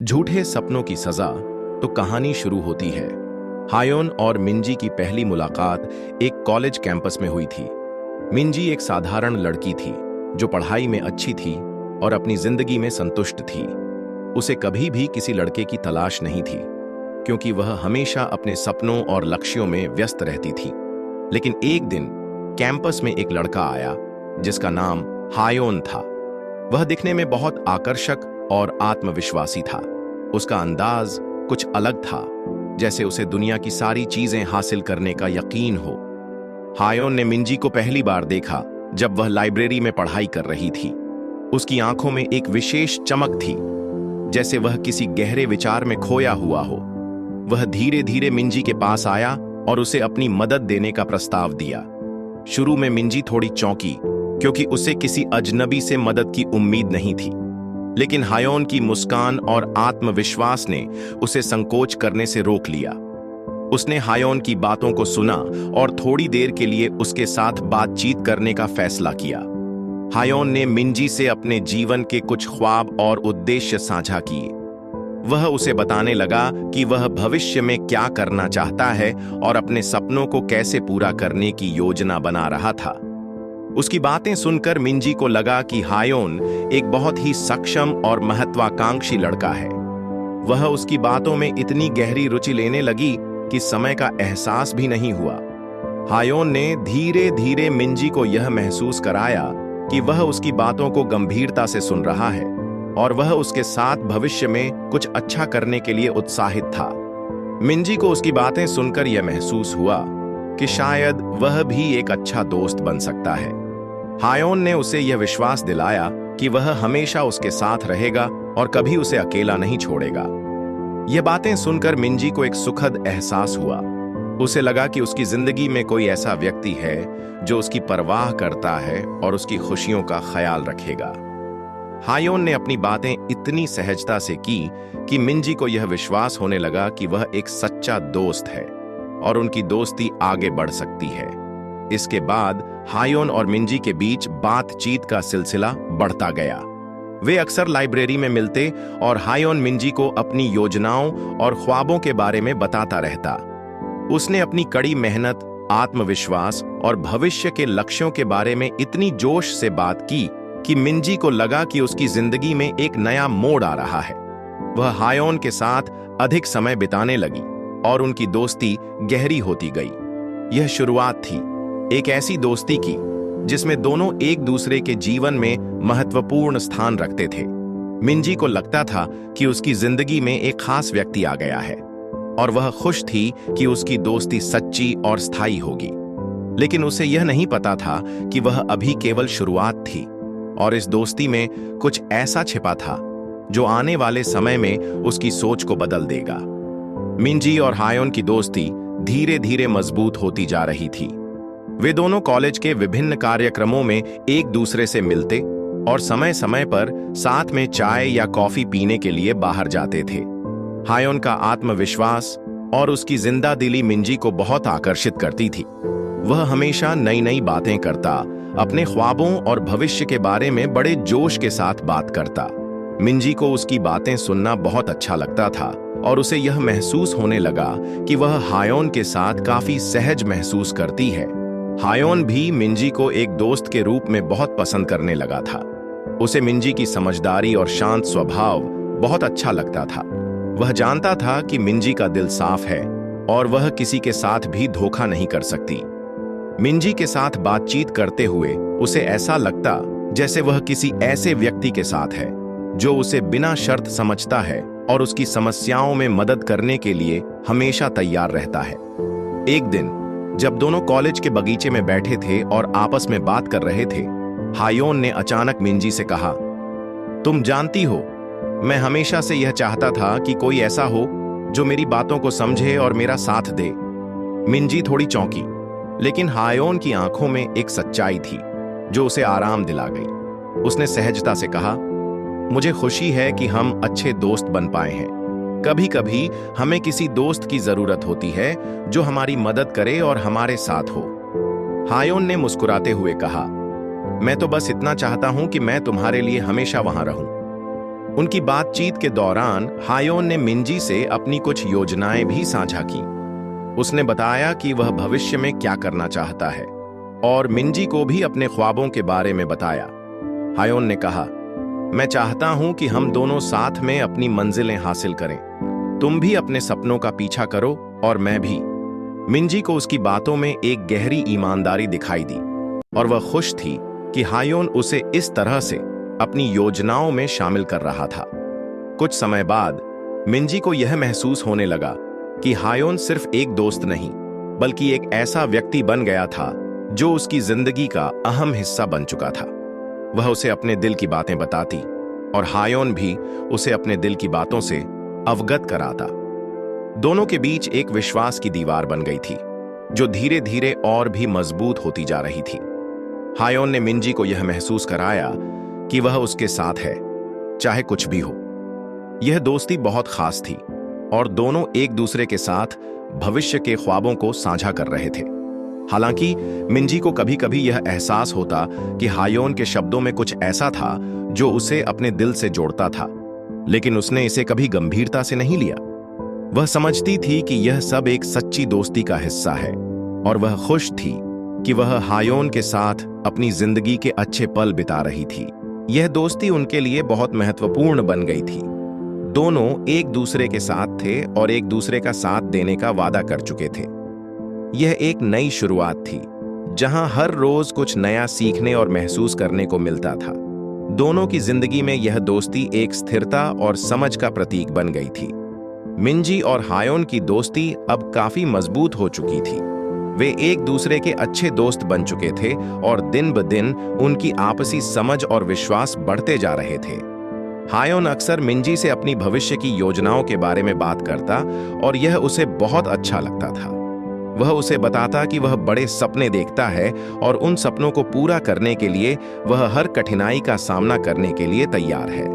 झूठे सपनों की सजा। तो कहानी शुरू होती है। हायोन और मिंजी की पहली मुलाकात एक कॉलेज कैंपस में हुई थी। मिंजी एक साधारण लड़की थी जो पढ़ाई में अच्छी थी और अपनी जिंदगी में संतुष्ट थी। उसे कभी भी किसी लड़के की तलाश नहीं थी क्योंकि वह हमेशा अपने सपनों और लक्ष्यों में व्यस्त रहती थी। लेकिन एक दिन कैंपस में एक लड़का आया जिसका नाम हायोन था। वह दिखने में बहुत आकर्षक और आत्मविश्वासी था। उसका अंदाज कुछ अलग था, जैसे उसे दुनिया की सारी चीजें हासिल करने का यकीन हो। हायोन ने मिंजी को पहली बार देखा जब वह लाइब्रेरी में पढ़ाई कर रही थी। उसकी आंखों में एक विशेष चमक थी, जैसे वह किसी गहरे विचार में खोया हुआ हो। वह धीरे धीरे मिंजी के पास आया और उसे अपनी मदद देने का प्रस्ताव दिया। शुरू में मिंजी थोड़ी चौंकी क्योंकि उसे किसी अजनबी से मदद की उम्मीद नहीं थी, लेकिन हायोन की मुस्कान और आत्मविश्वास ने उसे संकोच करने से रोक लिया। उसने हायोन की बातों को सुना और थोड़ी देर के लिए उसके साथ बातचीत करने का फैसला किया। हायोन ने मिंजी से अपने जीवन के कुछ ख्वाब और उद्देश्य साझा किए। वह उसे बताने लगा कि वह भविष्य में क्या करना चाहता है और अपने सपनों को कैसे पूरा करने की योजना बना रहा था। उसकी बातें सुनकर मिंजी को लगा कि हायोन एक बहुत ही सक्षम और महत्वाकांक्षी लड़का है। वह उसकी बातों में इतनी गहरी रुचि लेने लगी कि समय का एहसास भी नहीं हुआ। हायोन ने धीरे धीरे मिंजी को यह महसूस कराया कि वह उसकी बातों को गंभीरता से सुन रहा है और वह उसके साथ भविष्य में कुछ अच्छा करने के लिए उत्साहित था। मिंजी को उसकी बातें सुनकर यह महसूस हुआ कि शायद वह भी एक अच्छा दोस्त बन सकता है। हायोन ने उसे यह विश्वास दिलाया कि वह हमेशा उसके साथ रहेगा और कभी उसे अकेला नहीं छोड़ेगा। यह बातें सुनकर मिंजी को एक सुखद एहसास हुआ। उसे लगा कि उसकी जिंदगी में कोई ऐसा व्यक्ति है जो उसकी परवाह करता है और उसकी खुशियों का ख्याल रखेगा। हायोन ने अपनी बातें इतनी सहजता से की कि मिंजी को यह विश्वास होने लगा कि वह एक सच्चा दोस्त है और उनकी दोस्ती आगे बढ़ सकती है। इसके बाद हायोन और मिंजी के बीच बातचीत का सिलसिला बढ़ता गया। वे अक्सर लाइब्रेरी में मिलते और हायोन मिंजी को अपनी योजनाओं और ख्वाबों के बारे में बताता रहता। उसने अपनी कड़ी मेहनत, आत्मविश्वास और भविष्य के लक्ष्यों के बारे में इतनी जोश से बात की कि मिंजी को लगा कि उसकी जिंदगी में एक नया मोड़ आ रहा है। वह हायोन के साथ अधिक समय बिताने लगी और उनकी दोस्ती गहरी होती गई। यह शुरुआत थी एक ऐसी दोस्ती की जिसमें दोनों एक दूसरे के जीवन में महत्वपूर्ण स्थान रखते थे। मिंजी को लगता था कि उसकी जिंदगी में एक खास व्यक्ति आ गया है और वह खुश थी कि उसकी दोस्ती सच्ची और स्थायी होगी। लेकिन उसे यह नहीं पता था कि वह अभी केवल शुरुआत थी और इस दोस्ती में कुछ ऐसा छिपा था जो आने वाले समय में उसकी सोच को बदल देगा। मिंजी और हायोन की दोस्ती धीरे धीरे मजबूत होती जा रही थी। वे दोनों कॉलेज के विभिन्न कार्यक्रमों में एक दूसरे से मिलते और समय समय पर साथ में चाय या कॉफी पीने के लिए बाहर जाते थे। हायोन का आत्मविश्वास और उसकी जिंदा दिली मिंजी को बहुत आकर्षित करती थी। वह हमेशा नई नई बातें करता, अपने ख्वाबों और भविष्य के बारे में बड़े जोश के साथ बात करता। मिंजी को उसकी बातें सुनना बहुत अच्छा लगता था और उसे यह महसूस होने लगा कि वह हायोन के साथ काफी सहज महसूस करती है। हायोन भी मिंजी को एक दोस्त के रूप में बहुत पसंद करने लगा था। उसे मिंजी की समझदारी और शांत स्वभाव बहुत अच्छा लगता था। वह जानता था कि मिंजी का दिल साफ है और वह किसी के साथ भी धोखा नहीं कर सकती। मिंजी के साथ बातचीत करते हुए उसे ऐसा लगता जैसे वह किसी ऐसे व्यक्ति के साथ है जो उसे बिना शर्त समझता है और उसकी समस्याओं में मदद करने के लिए हमेशा तैयार रहता है। एक दिन जब दोनों कॉलेज के बगीचे में बैठे थे और आपस में बात कर रहे थे, हायोन ने अचानक मिंजी से कहा, तुम जानती हो, मैं हमेशा से यह चाहता था कि कोई ऐसा हो जो मेरी बातों को समझे और मेरा साथ दे। मिंजी थोड़ी चौंकी, लेकिन हायोन की आंखों में एक सच्चाई थी जो उसे आराम दिला गई। उसने सहजता से कहा, मुझे खुशी है कि हम अच्छे दोस्त बन पाए हैं। कभी कभी हमें किसी दोस्त की जरूरत होती है जो हमारी मदद करे और हमारे साथ हो। हायोन ने मुस्कुराते हुए कहा, मैं तो बस इतना चाहता हूं कि मैं तुम्हारे लिए हमेशा वहां रहूं। उनकी बातचीत के दौरान हायोन ने मिंजी से अपनी कुछ योजनाएं भी साझा की। उसने बताया कि वह भविष्य में क्या करना चाहता है और मिंजी को भी अपने ख्वाबों के बारे में बताया। हायोन ने कहा, मैं चाहता हूं कि हम दोनों साथ में अपनी मंजिलें हासिल करें। तुम भी अपने सपनों का पीछा करो और मैं भी। मिंजी को उसकी बातों में एक गहरी ईमानदारी दिखाई दी और वह खुश थी कि हायोन उसे इस तरह से अपनी योजनाओं में शामिल कर रहा था। कुछ समय बाद मिंजी को यह महसूस होने लगा कि हायोन सिर्फ एक दोस्त नहीं, बल्कि एक ऐसा व्यक्ति बन गया था जो उसकी जिंदगी का अहम हिस्सा बन चुका था। वह उसे अपने दिल की बातें बताती और हायोन भी उसे अपने दिल की बातों से अवगत कराता। दोनों के बीच एक विश्वास की दीवार बन गई थी, जो धीरे धीरे और भी मजबूत होती जा रही थी। हायोन ने मिंजी को यह महसूस कराया कि वह उसके साथ है, चाहे कुछ भी हो। यह दोस्ती बहुत खास थी और दोनों एक दूसरे के साथ भविष्य के ख्वाबों को साझा कर रहे थे। हालांकि मिंजी को कभी कभी यह एहसास होता कि हायोन के शब्दों में कुछ ऐसा था जो उसे अपने दिल से जोड़ता था, लेकिन उसने इसे कभी गंभीरता से नहीं लिया। वह समझती थी कि यह सब एक सच्ची दोस्ती का हिस्सा है और वह खुश थी कि वह हायोन के साथ अपनी जिंदगी के अच्छे पल बिता रही थी। यह दोस्ती उनके लिए बहुत महत्वपूर्ण बन गई थी। दोनों एक दूसरे के साथ थे और एक दूसरे का साथ देने का वादा कर चुके थे। यह एक नई शुरुआत थी, जहां हर रोज कुछ नया सीखने और महसूस करने को मिलता था। दोनों की जिंदगी में यह दोस्ती एक स्थिरता और समझ का प्रतीक बन गई थी। मिंजी और हायोन की दोस्ती अब काफी मजबूत हो चुकी थी। वे एक दूसरे के अच्छे दोस्त बन चुके थे और दिन ब दिन उनकी आपसी समझ और विश्वास बढ़ते जा रहे थे। हायोन अक्सर मिंजी से अपनी भविष्य की योजनाओं के बारे में बात करता और यह उसे बहुत अच्छा लगता था। वह उसे बताता कि वह बड़े सपने देखता है और उन सपनों को पूरा करने के लिए वह हर कठिनाई का सामना करने के लिए तैयार है।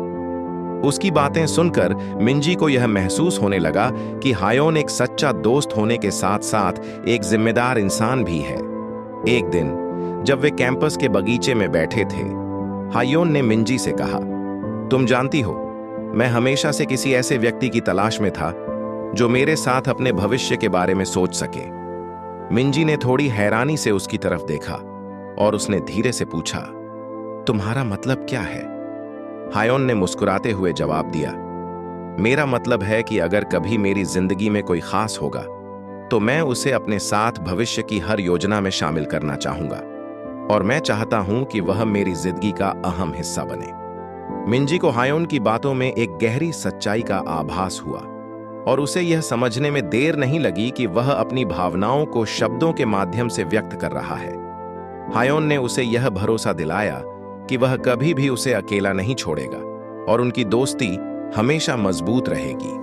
उसकी बातें सुनकर मिंजी को यह महसूस होने लगा कि हायोन एक सच्चा दोस्त होने के साथ साथ एक जिम्मेदार इंसान भी है। एक दिन जब वे कैंपस के बगीचे में बैठे थे, हायोन ने मिंजी से कहा, तुम जानती हो, मैं हमेशा से किसी ऐसे व्यक्ति की तलाश में था जो मेरे साथ अपने भविष्य के बारे में सोच सके। मिंजी ने थोड़ी हैरानी से उसकी तरफ देखा और उसने धीरे से पूछा, तुम्हारा मतलब क्या है? हायोन ने मुस्कुराते हुए जवाब दिया, मेरा मतलब है कि अगर कभी मेरी जिंदगी में कोई खास होगा तो मैं उसे अपने साथ भविष्य की हर योजना में शामिल करना चाहूंगा और मैं चाहता हूं कि वह मेरी जिंदगी का अहम हिस्सा बने। मिंजी को हायोन की बातों में एक गहरी सच्चाई का आभास हुआ और उसे यह समझने में देर नहीं लगी कि वह अपनी भावनाओं को शब्दों के माध्यम से व्यक्त कर रहा है। हायोन ने उसे यह भरोसा दिलाया कि वह कभी भी उसे अकेला नहीं छोड़ेगा और उनकी दोस्ती हमेशा मजबूत रहेगी।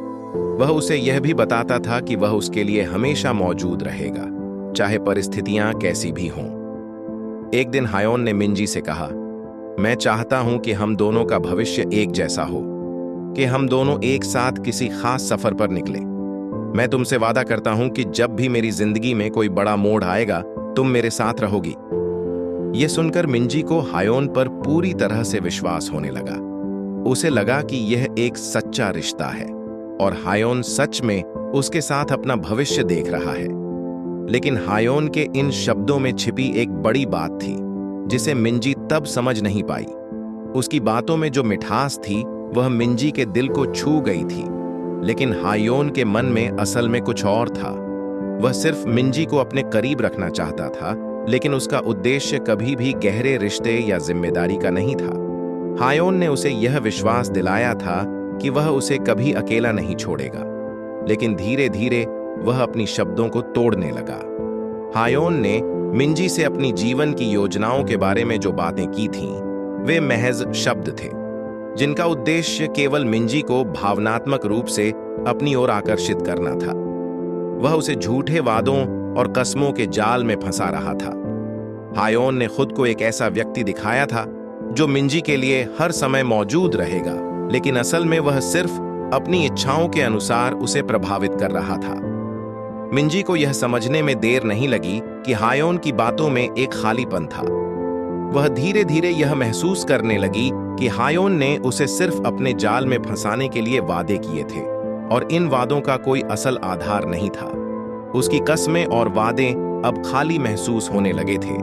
वह उसे यह भी बताता था कि वह उसके लिए हमेशा मौजूद रहेगा, चाहे परिस्थितियां कैसी भी हों। एक दिन हायोन ने मिंजी से कहा, मैं चाहता हूं कि हम दोनों का भविष्य एक जैसा हो, कि हम दोनों एक साथ किसी खास सफर पर निकले। मैं तुमसे वादा करता हूं कि जब भी मेरी जिंदगी में कोई बड़ा मोड़ आएगा, तुम मेरे साथ रहोगी। यह सुनकर मिंजी को हायोन पर पूरी तरह से विश्वास होने लगा। उसे लगा कि यह एक सच्चा रिश्ता है और हायोन सच में उसके साथ अपना भविष्य देख रहा है। लेकिन हायोन के इन शब्दों में छिपी एक बड़ी बात थी जिसे मिंजी तब समझ नहीं पाई। उसकी बातों में जो मिठास थी वह मिंजी के दिल को छू गई थी, लेकिन हायोन के मन में असल में कुछ और था। वह सिर्फ मिंजी को अपने करीब रखना चाहता था, लेकिन उसका उद्देश्य कभी भी गहरे रिश्ते या जिम्मेदारी का नहीं था। हायोन ने उसे यह विश्वास दिलाया था कि वह उसे कभी अकेला नहीं छोड़ेगा, लेकिन धीरे धीरे वह अपनी शब्दों को तोड़ने लगा। हायोन ने मिंजी से अपनी जीवन की योजनाओं के बारे में जो बातें की थीं, वे महज शब्द थे, जिनका उद्देश्य केवल मिंजी को भावनात्मक रूप से अपनी ओर आकर्षित करना था। वह उसे झूठे वादों और कस्मों के जाल में फंसा रहा था। हायोन ने खुद को एक ऐसा व्यक्ति दिखाया था जो मिंजी के लिए हर समय मौजूद रहेगा, लेकिन असल में वह सिर्फ अपनी इच्छाओं के अनुसार उसे प्रभावित कर रहा था। मिंजी को यह समझने में देर नहीं लगी कि हायोन की बातों में एक खालीपन था। वह धीरे धीरे यह महसूस करने लगी कि हायोन ने उसे सिर्फ अपने जाल में फंसाने के लिए वादे किए थे और इन वादों का कोई असल आधार नहीं था। उसकी कस्में और वादे अब खाली महसूस होने लगे थे,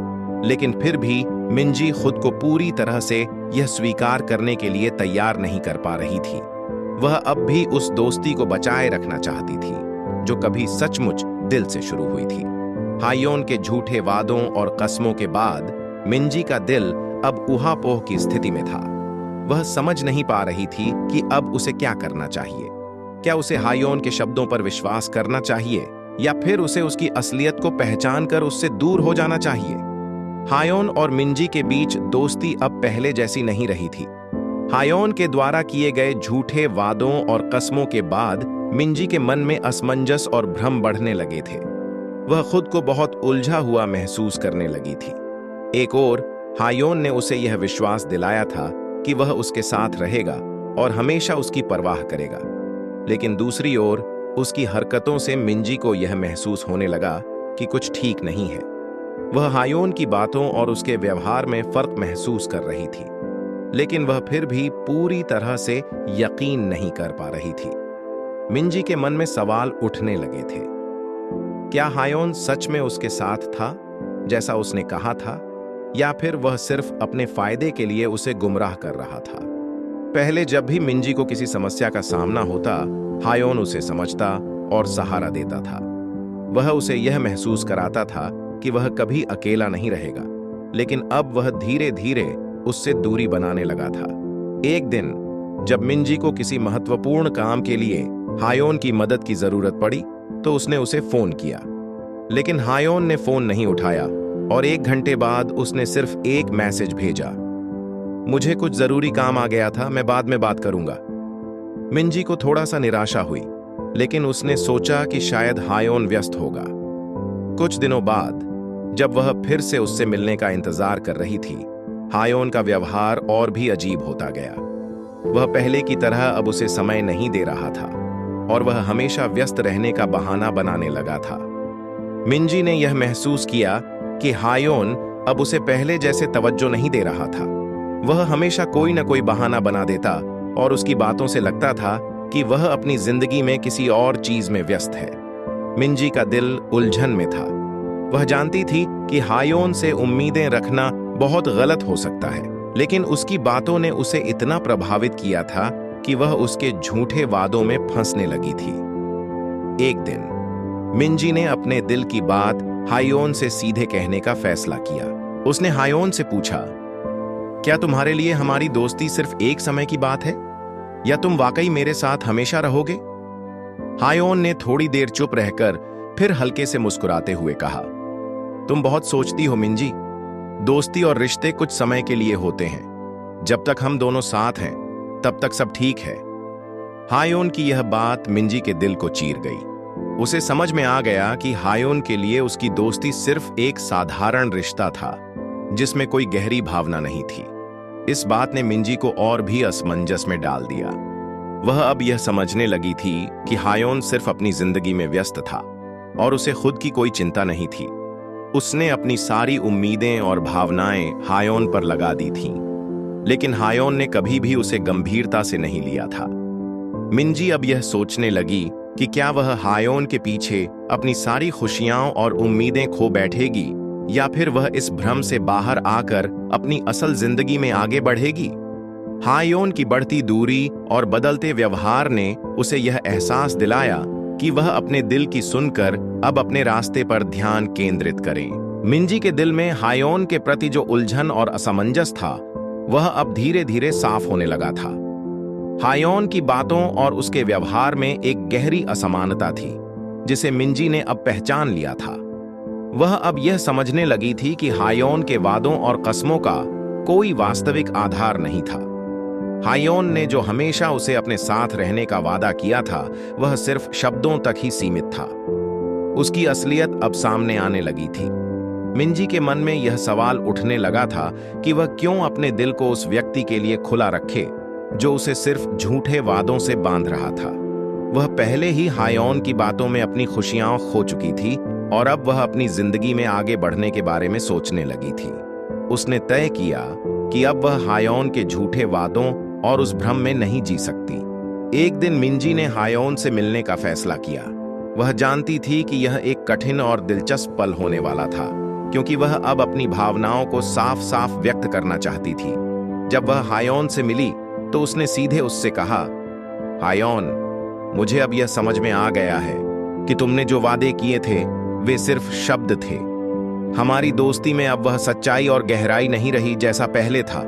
लेकिन फिर भी मिंजी खुद को पूरी तरह से यह स्वीकार करने के लिए तैयार नहीं कर पा रही थी। वह अब भी उस दोस्ती को बचाए रखना चाहती थी जो कभी सचमुच दिल से शुरू हुई थी। हायोन के झूठे वादों और कस्मों के बाद मिंजी का दिल अब ऊहापोह की स्थिति में था। वह समझ नहीं पा रही थी कि अब उसे क्या करना चाहिए। क्या उसे हायोन के शब्दों पर विश्वास करना चाहिए या फिर उसे उसकी असलियत को पहचान कर उससे दूर हो जाना चाहिए। हायोन और मिंजी के बीच दोस्ती अब पहले जैसी नहीं रही थी। हायोन के द्वारा किए गए झूठे वादों और कस्मों के बाद मिंजी के मन में असमंजस और भ्रम बढ़ने लगे थे। वह खुद को बहुत उलझा हुआ महसूस करने लगी थी। एक ओर हायोन ने उसे यह विश्वास दिलाया था कि वह उसके साथ रहेगा और हमेशा उसकी परवाह करेगा, लेकिन दूसरी ओर उसकी हरकतों से मिंजी को यह महसूस होने लगा कि कुछ ठीक नहीं है। वह हायोन की बातों और उसके व्यवहार में फर्क महसूस कर रही थी, लेकिन वह फिर भी पूरी तरह से यकीन नहीं कर पा रही थी। मिंजी के मन में सवाल उठने लगे थे। क्या हायोन सच में उसके साथ था जैसा उसने कहा था, या फिर वह सिर्फ अपने फायदे के लिए उसे गुमराह कर रहा था। पहले जब भी मिंजी को किसी समस्या का सामना होता, हायोन उसे समझता और सहारा देता था। वह उसे यह महसूस कराता था कि वह कभी अकेला नहीं रहेगा, लेकिन अब वह धीरे धीरे उससे दूरी बनाने लगा था। एक दिन जब मिंजी को किसी महत्वपूर्ण काम के लिए हायोन की मदद की जरूरत पड़ी तो उसने उसे फोन किया, लेकिन हायोन ने फोन नहीं उठाया और 1 घंटे बाद उसने सिर्फ एक मैसेज भेजा, मुझे कुछ जरूरी काम आ गया था, मैं बाद में बात करूंगा। मिंजी को थोड़ा सा निराशा हुई, लेकिन उसने सोचा कि शायद हायोन व्यस्त होगा। कुछ दिनों बाद जब वह फिर से उससे मिलने का इंतजार कर रही थी, हायोन का व्यवहार और भी अजीब होता गया। वह पहले की तरह अब उसे समय नहीं दे रहा था और वह हमेशा व्यस्त रहने का बहाना बनाने लगा था। मिंजी ने यह महसूस किया कि हायोन अब उसे पहले जैसे तवज्जो नहीं दे रहा था। वह हमेशा कोई न कोई बहाना बना देता और उसकी बातों से लगता था कि वह अपनी जिंदगी में किसी और चीज में व्यस्त है। मिंजी का दिल उलझन में था। वह जानती थी कि हायोन से उम्मीदें रखना बहुत गलत हो सकता है, लेकिन उसकी बातों ने उसे इतना प्रभावित किया था कि वह उसके झूठे वादों में फंसने लगी थी। एक दिन मिंजी ने अपने दिल की बात हायोन से सीधे कहने का फैसला किया। उसने हायोन से पूछा, क्या तुम्हारे लिए हमारी दोस्ती सिर्फ एक समय की बात है या तुम वाकई मेरे साथ हमेशा रहोगे? हायोन ने थोड़ी देर चुप रहकर फिर हल्के से मुस्कुराते हुए कहा, तुम बहुत सोचती हो मिंजी। दोस्ती और रिश्ते कुछ समय के लिए होते हैं। जब तक हम दोनों साथ हैं तब तक सब ठीक है। हायोन की यह बात मिंजी के दिल को चीर गई। उसे समझ में आ गया कि हायोन के लिए उसकी दोस्ती सिर्फ एक साधारण रिश्ता था जिसमें कोई गहरी भावना नहीं थी। इस बात ने मिंजी को और भी असमंजस में डाल दिया। वह अब यह समझने लगी थी कि हायोन सिर्फ अपनी जिंदगी में व्यस्त था और उसे खुद की कोई चिंता नहीं थी। उसने अपनी सारी उम्मीदें और भावनाएं हायोन पर लगा दी थीं, लेकिन हायोन ने कभी भी उसे गंभीरता से नहीं लिया था। मिंजी अब यह सोचने लगी कि क्या वह हायोन के पीछे अपनी सारी खुशियां और उम्मीदें खो बैठेगी या फिर वह इस भ्रम से बाहर आकर अपनी असल जिंदगी में आगे बढ़ेगी। हायोन की बढ़ती दूरी और बदलते व्यवहार ने उसे यह एहसास दिलाया कि वह अपने दिल की सुनकर अब अपने रास्ते पर ध्यान केंद्रित करें। मिंजी के दिल में हायोन के प्रति जो उलझन और असमंजस था, वह अब धीरे धीरे साफ होने लगा था। हायोन की बातों और उसके व्यवहार में एक गहरी असमानता थी जिसे मिंजी ने अब पहचान लिया था। वह अब यह समझने लगी थी कि हायोन के वादों और कस्मों का कोई वास्तविक आधार नहीं था। हायोन ने जो हमेशा उसे अपने साथ रहने का वादा किया था, वह सिर्फ शब्दों तक ही सीमित था। उसकी असलियत अब सामने आने लगी थी। मिंजी के मन में यह सवाल उठने लगा था कि वह क्यों अपने दिल को उस व्यक्ति के लिए खुला रखे जो उसे सिर्फ झूठे वादों से बांध रहा था। वह पहले ही हायोन की बातों में अपनी खुशियां खो चुकी थी और अब वह अपनी जिंदगी में आगे बढ़ने के बारे में सोचने लगी थी। उसने तय किया कि अब वह हायोन के झूठे वादों और उस भ्रम में नहीं जी सकती। एक दिन मिंजी ने हायोन से मिलने का फैसला किया। वह जानती थी कि यह एक कठिन और दिलचस्प पल होने वाला था, क्योंकि वह अब अपनी भावनाओं को साफ साफ व्यक्त करना चाहती थी। जब वह हायोन से मिली तो उसने सीधे उससे कहा, हायोन, मुझे अब यह समझ में आ गया है कि तुमने जो वादे किए थे वे सिर्फ शब्द थे। हमारी दोस्ती में अब वह सच्चाई और गहराई नहीं रही जैसा पहले था।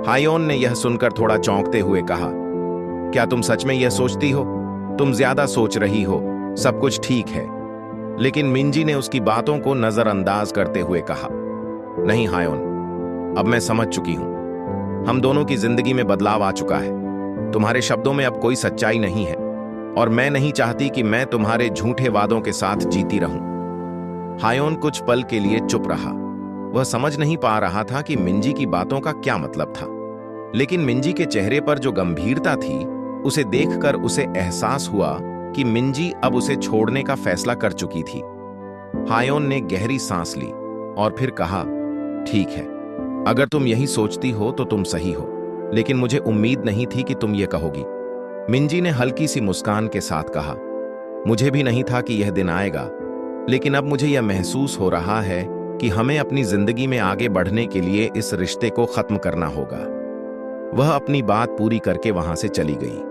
हायोन ने यह सुनकर थोड़ा चौंकते हुए कहा, क्या तुम सच में यह सोचती हो? तुम ज्यादा सोच रही हो, सब कुछ ठीक है। लेकिन मिंजी ने उसकी बातों को नजरअंदाज करते हुए कहा, नहीं हायोन, अब मैं समझ चुकी हूं। हम दोनों की जिंदगी में बदलाव आ चुका है। तुम्हारे शब्दों में अब कोई सच्चाई नहीं है और मैं नहीं चाहती कि मैं तुम्हारे झूठे वादों के साथ जीती रहूं। हायोन कुछ पल के लिए चुप रहा। वह समझ नहीं पा रहा था कि मिंजी की बातों का क्या मतलब था, लेकिन मिंजी के चेहरे पर जो गंभीरता थी उसे देखकर उसे एहसास हुआ कि मिंजी अब उसे छोड़ने का फैसला कर चुकी थी। हायोन ने गहरी सांस ली और फिर कहा, ठीक है, अगर तुम यही सोचती हो तो तुम सही हो, लेकिन मुझे उम्मीद नहीं थी कि तुम ये कहोगी। मिंजी ने हल्की सी मुस्कान के साथ कहा, मुझे भी नहीं था कि यह दिन आएगा, लेकिन अब मुझे यह महसूस हो रहा है कि हमें अपनी जिंदगी में आगे बढ़ने के लिए इस रिश्ते को खत्म करना होगा। वह अपनी बात पूरी करके वहां से चली गई।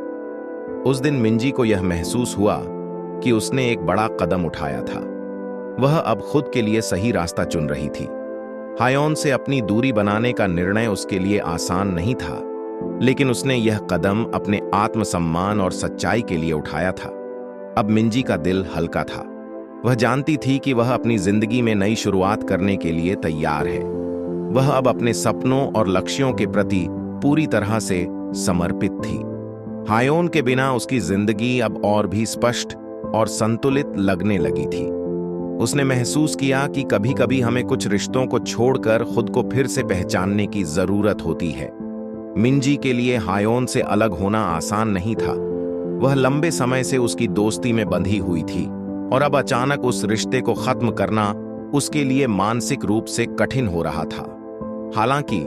उस दिन मिंजी को यह महसूस हुआ कि उसने एक बड़ा कदम उठाया था। वह अब खुद के लिए सही रास्ता चुन रही थी। हायोन से अपनी दूरी बनाने का निर्णय उसके लिए आसान नहीं था, लेकिन उसने यह कदम अपने आत्मसम्मान और सच्चाई के लिए उठाया था। अब मिंजी का दिल हल्का था। वह जानती थी कि वह अपनी जिंदगी में नई शुरुआत करने के लिए तैयार है। वह अब अपने सपनों और लक्ष्यों के प्रति पूरी तरह से समर्पित थी। हायोन के बिना उसकी जिंदगी अब और भी स्पष्ट और संतुलित लगने लगी थी। उसने महसूस किया कि कभी-कभी हमें कुछ रिश्तों को छोड़कर खुद को फिर से पहचानने की जरूरत होती है। मिंजी के लिए हायोन से अलग होना आसान नहीं था। वह लंबे समय से उसकी दोस्ती में बंधी हुई थी और अब अचानक उस रिश्ते को खत्म करना उसके लिए मानसिक रूप से कठिन हो रहा था। हालांकि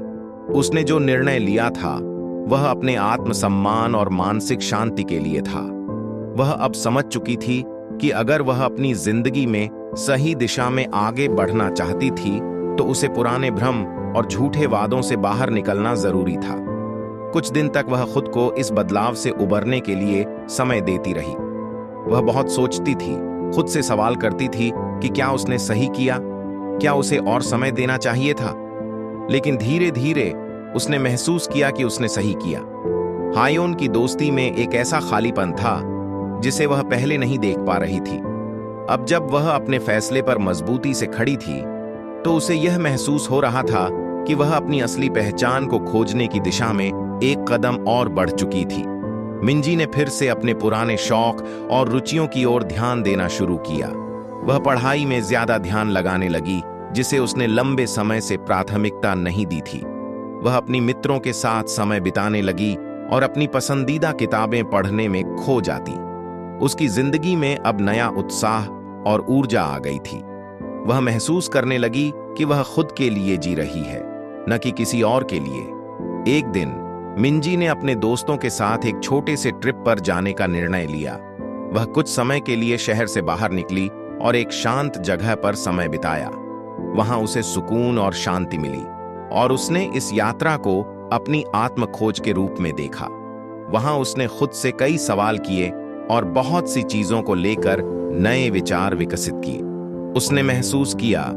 उसने जो निर्णय लिया था वह अपने आत्मसम्मान और मानसिक शांति के लिए था। वह अब समझ चुकी थी कि अगर वह अपनी जिंदगी में सही दिशा में आगे बढ़ना चाहती थी तो उसे पुराने भ्रम और झूठे वादों से बाहर निकलना जरूरी था। कुछ दिन तक वह खुद को इस बदलाव से उबरने के लिए समय देती रही। वह बहुत सोचती थी, खुद से सवाल करती थी कि क्या उसने सही किया, क्या उसे और समय देना चाहिए था। लेकिन धीरे धीरे उसने महसूस किया कि उसने सही किया। हायोन की दोस्ती में एक ऐसा खालीपन था जिसे वह पहले नहीं देख पा रही थी। अब जब वह अपने फैसले पर मजबूती से खड़ी थी तो उसे यह महसूस हो रहा था कि वह अपनी असली पहचान को खोजने की दिशा में एक कदम और बढ़ चुकी थी। मिंजी ने फिर से अपने पुराने शौक और रुचियों की ओर ध्यान देना शुरू किया। वह पढ़ाई में ज्यादा ध्यान लगाने लगी, जिसे उसने लंबे समय से प्राथमिकता नहीं दी थी। वह अपनी मित्रों के साथ समय बिताने लगी और अपनी पसंदीदा किताबें पढ़ने में खो जाती। उसकी जिंदगी में अब नया उत्साह और ऊर्जा आ गई थी। वह महसूस करने लगी कि वह खुद के लिए जी रही है, न कि किसी और के लिए। एक दिन मिंजी ने अपने दोस्तों के साथ एक छोटे से ट्रिप पर जाने का निर्णय लिया। वह कुछ समय के लिए शहर से बाहर निकली और एक शांत जगह पर समय बिताया। वहां उसे सुकून और शांति मिली और उसने इस यात्रा को अपनी आत्म खोज के रूप में देखा। वहां उसने खुद से कई सवाल किए और बहुत सी चीजों को लेकर नए विचार विकसित किए। उसने महसूस किया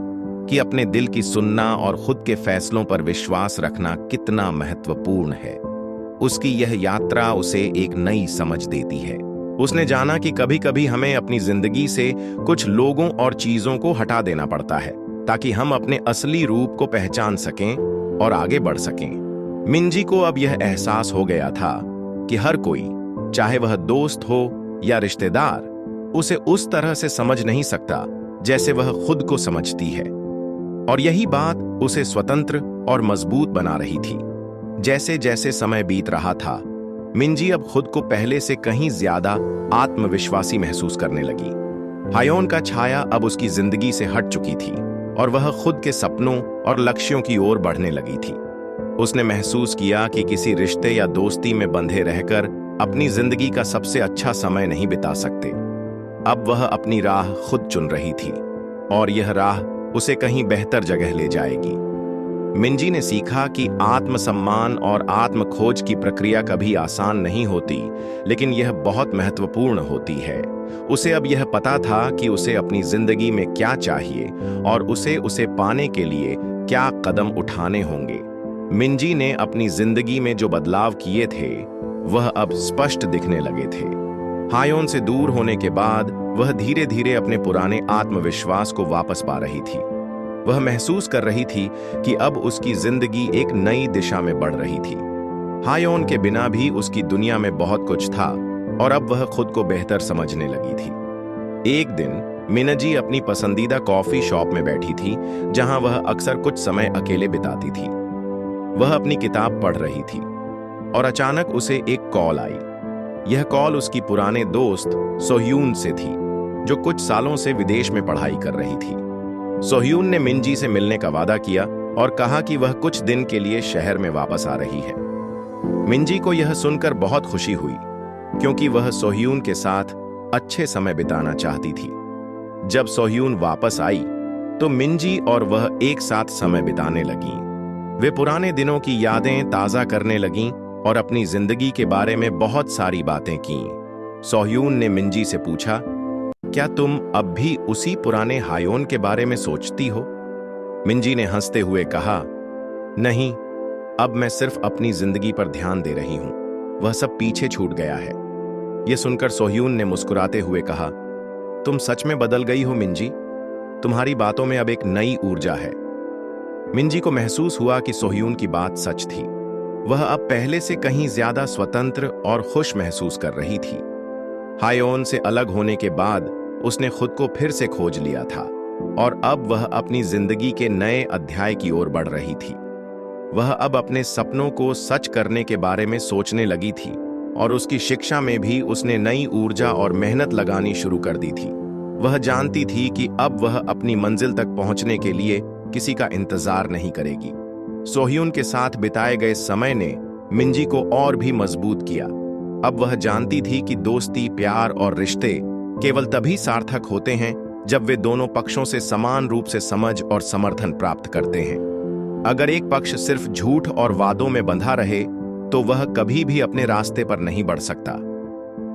कि अपने दिल की सुनना और खुद के फैसलों पर विश्वास रखना कितना महत्वपूर्ण है। उसकी यह यात्रा उसे एक नई समझ देती है। उसने जाना कि कभी-कभी हमें अपनी जिंदगी से कुछ लोगों और चीजों को हटा देना पड़ता है ताकि हम अपने असली रूप को पहचान सकें और आगे बढ़ सकें। मिंजी को अब यह एहसास हो गया था कि हर कोई, चाहे वह दोस्त हो या रिश्तेदार, उसे उस तरह से समझ नहीं सकता जैसे वह खुद को समझती है। और यही बात उसे स्वतंत्र और मजबूत बना रही थी। जैसे जैसे समय बीत रहा था, मिंजी अब खुद को पहले से कहीं ज्यादा आत्मविश्वासी महसूस करने लगी। हायोन का छाया अब उसकी जिंदगी से हट चुकी थी। और वह खुद के सपनों और लक्ष्यों की ओर बढ़ने लगी थी। उसने महसूस किया कि किसी रिश्ते या दोस्ती में बंधे रहकर अपनी जिंदगी का सबसे अच्छा समय नहीं बिता सकते। अब वह अपनी राह खुद चुन रही थी और यह राह उसे कहीं बेहतर जगह ले जाएगी। मिंजी ने सीखा कि आत्मसम्मान और आत्म खोज की प्रक्रिया कभी आसान नहीं होती, लेकिन यह बहुत महत्वपूर्ण होती है। उसे अब यह पता था कि उसे अपनी जिंदगी में क्या चाहिए और उसे पाने के लिए क्या कदम उठाने होंगे। मिंजी ने अपनी जिंदगी में जो बदलाव किए थे वह अब स्पष्ट दिखने लगे थे। हायोन से दूर होने के बाद वह धीरे धीरे अपने पुराने आत्मविश्वास को वापस पा रही थी। वह महसूस कर रही थी कि अब उसकी जिंदगी एक नई दिशा में बढ़ रही थी। हायोन के बिना भी उसकी दुनिया में बहुत कुछ था और अब वह खुद को बेहतर समझने लगी थी। एक दिन मिनजी अपनी पसंदीदा कॉफी शॉप में बैठी थी, जहां वह अक्सर कुछ समय अकेले बिताती थी। वह अपनी किताब पढ़ रही थी और अचानक उसे एक कॉल आई। यह कॉल उसकी पुराने दोस्त सोह्यून से थी, जो कुछ सालों से विदेश में पढ़ाई कर रही थी। सोह्यून ने मिंजी से मिलने का वादा किया और कहा कि वह कुछ दिन के लिए शहर में वापस आ रही है। मिंजी को यह सुनकर बहुत खुशी हुई, क्योंकि वह सोह्यून के साथ अच्छे समय बिताना चाहती थी। जब सोह्यून वापस आई तो मिंजी और वह एक साथ समय बिताने लगीं। वे पुराने दिनों की यादें ताज़ा करने लगीं और अपनी जिंदगी के बारे में बहुत सारी बातें कीं। सोह्यून ने मिंजी से पूछा, क्या तुम अब भी उसी पुराने हायोन के बारे में सोचती हो? मिंजी ने हंसते हुए कहा, नहीं, अब मैं सिर्फ अपनी जिंदगी पर ध्यान दे रही हूं। वह सब पीछे छूट गया है। यह सुनकर सोह्यून ने मुस्कुराते हुए कहा, तुम सच में बदल गई हो मिंजी। तुम्हारी बातों में अब एक नई ऊर्जा है। मिंजी को महसूस हुआ कि सोह्यून की बात सच थी। वह अब पहले से कहीं ज्यादा स्वतंत्र और खुश महसूस कर रही थी। हायोन से अलग होने के बाद उसने खुद को फिर से खोज लिया था और अब वह अपनी जिंदगी के नए अध्याय की ओर बढ़ रही थी। वह अब अपने सपनों को सच करने के बारे में सोचने लगी थी और उसकी शिक्षा में भी उसने नई ऊर्जा और मेहनत लगानी शुरू कर दी थी। वह जानती थी कि अब वह अपनी मंजिल तक पहुंचने के लिए किसी का इंतजार नहीं करेगी। सोह्यून के साथ बिताए गए समय ने मिंजी को और भी मजबूत किया। अब वह जानती थी कि दोस्ती, प्यार और रिश्ते केवल तभी सार्थक होते हैं जब वे दोनों पक्षों से समान रूप से समझ और समर्थन प्राप्त करते हैं। अगर एक पक्ष सिर्फ झूठ और वादों में बंधा रहे तो वह कभी भी अपने रास्ते पर नहीं बढ़ सकता।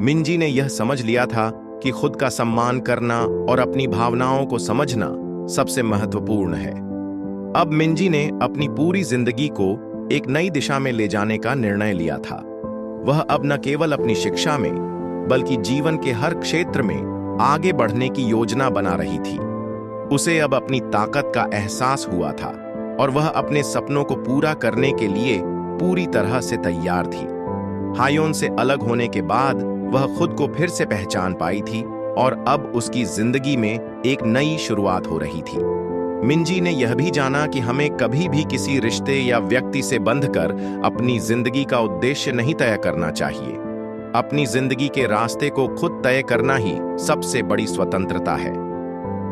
मिंजी ने यह समझ लिया था कि खुद का सम्मान करना और अपनी भावनाओं को समझना सबसे महत्वपूर्ण है। अब मिंजी ने अपनी पूरी जिंदगी को एक नई दिशा में ले जाने का निर्णय लिया था। वह अब न केवल अपनी शिक्षा में बल्कि जीवन के हर क्षेत्र में आगे बढ़ने की योजना बना रही थी। उसे अब अपनी ताकत का एहसास हुआ था और वह अपने सपनों को पूरा करने के लिए पूरी तरह से तैयार थी। हायोन से अलग होने के बाद वह खुद को फिर से पहचान पाई थी और अब उसकी जिंदगी में एक नई शुरुआत हो रही थी। मिंजी ने यह भी जाना कि हमें कभी भी किसी रिश्ते या व्यक्ति से बंधकर अपनी जिंदगी का उद्देश्य नहीं तय करना चाहिए। अपनी जिंदगी के रास्ते को खुद तय करना ही सबसे बड़ी स्वतंत्रता है।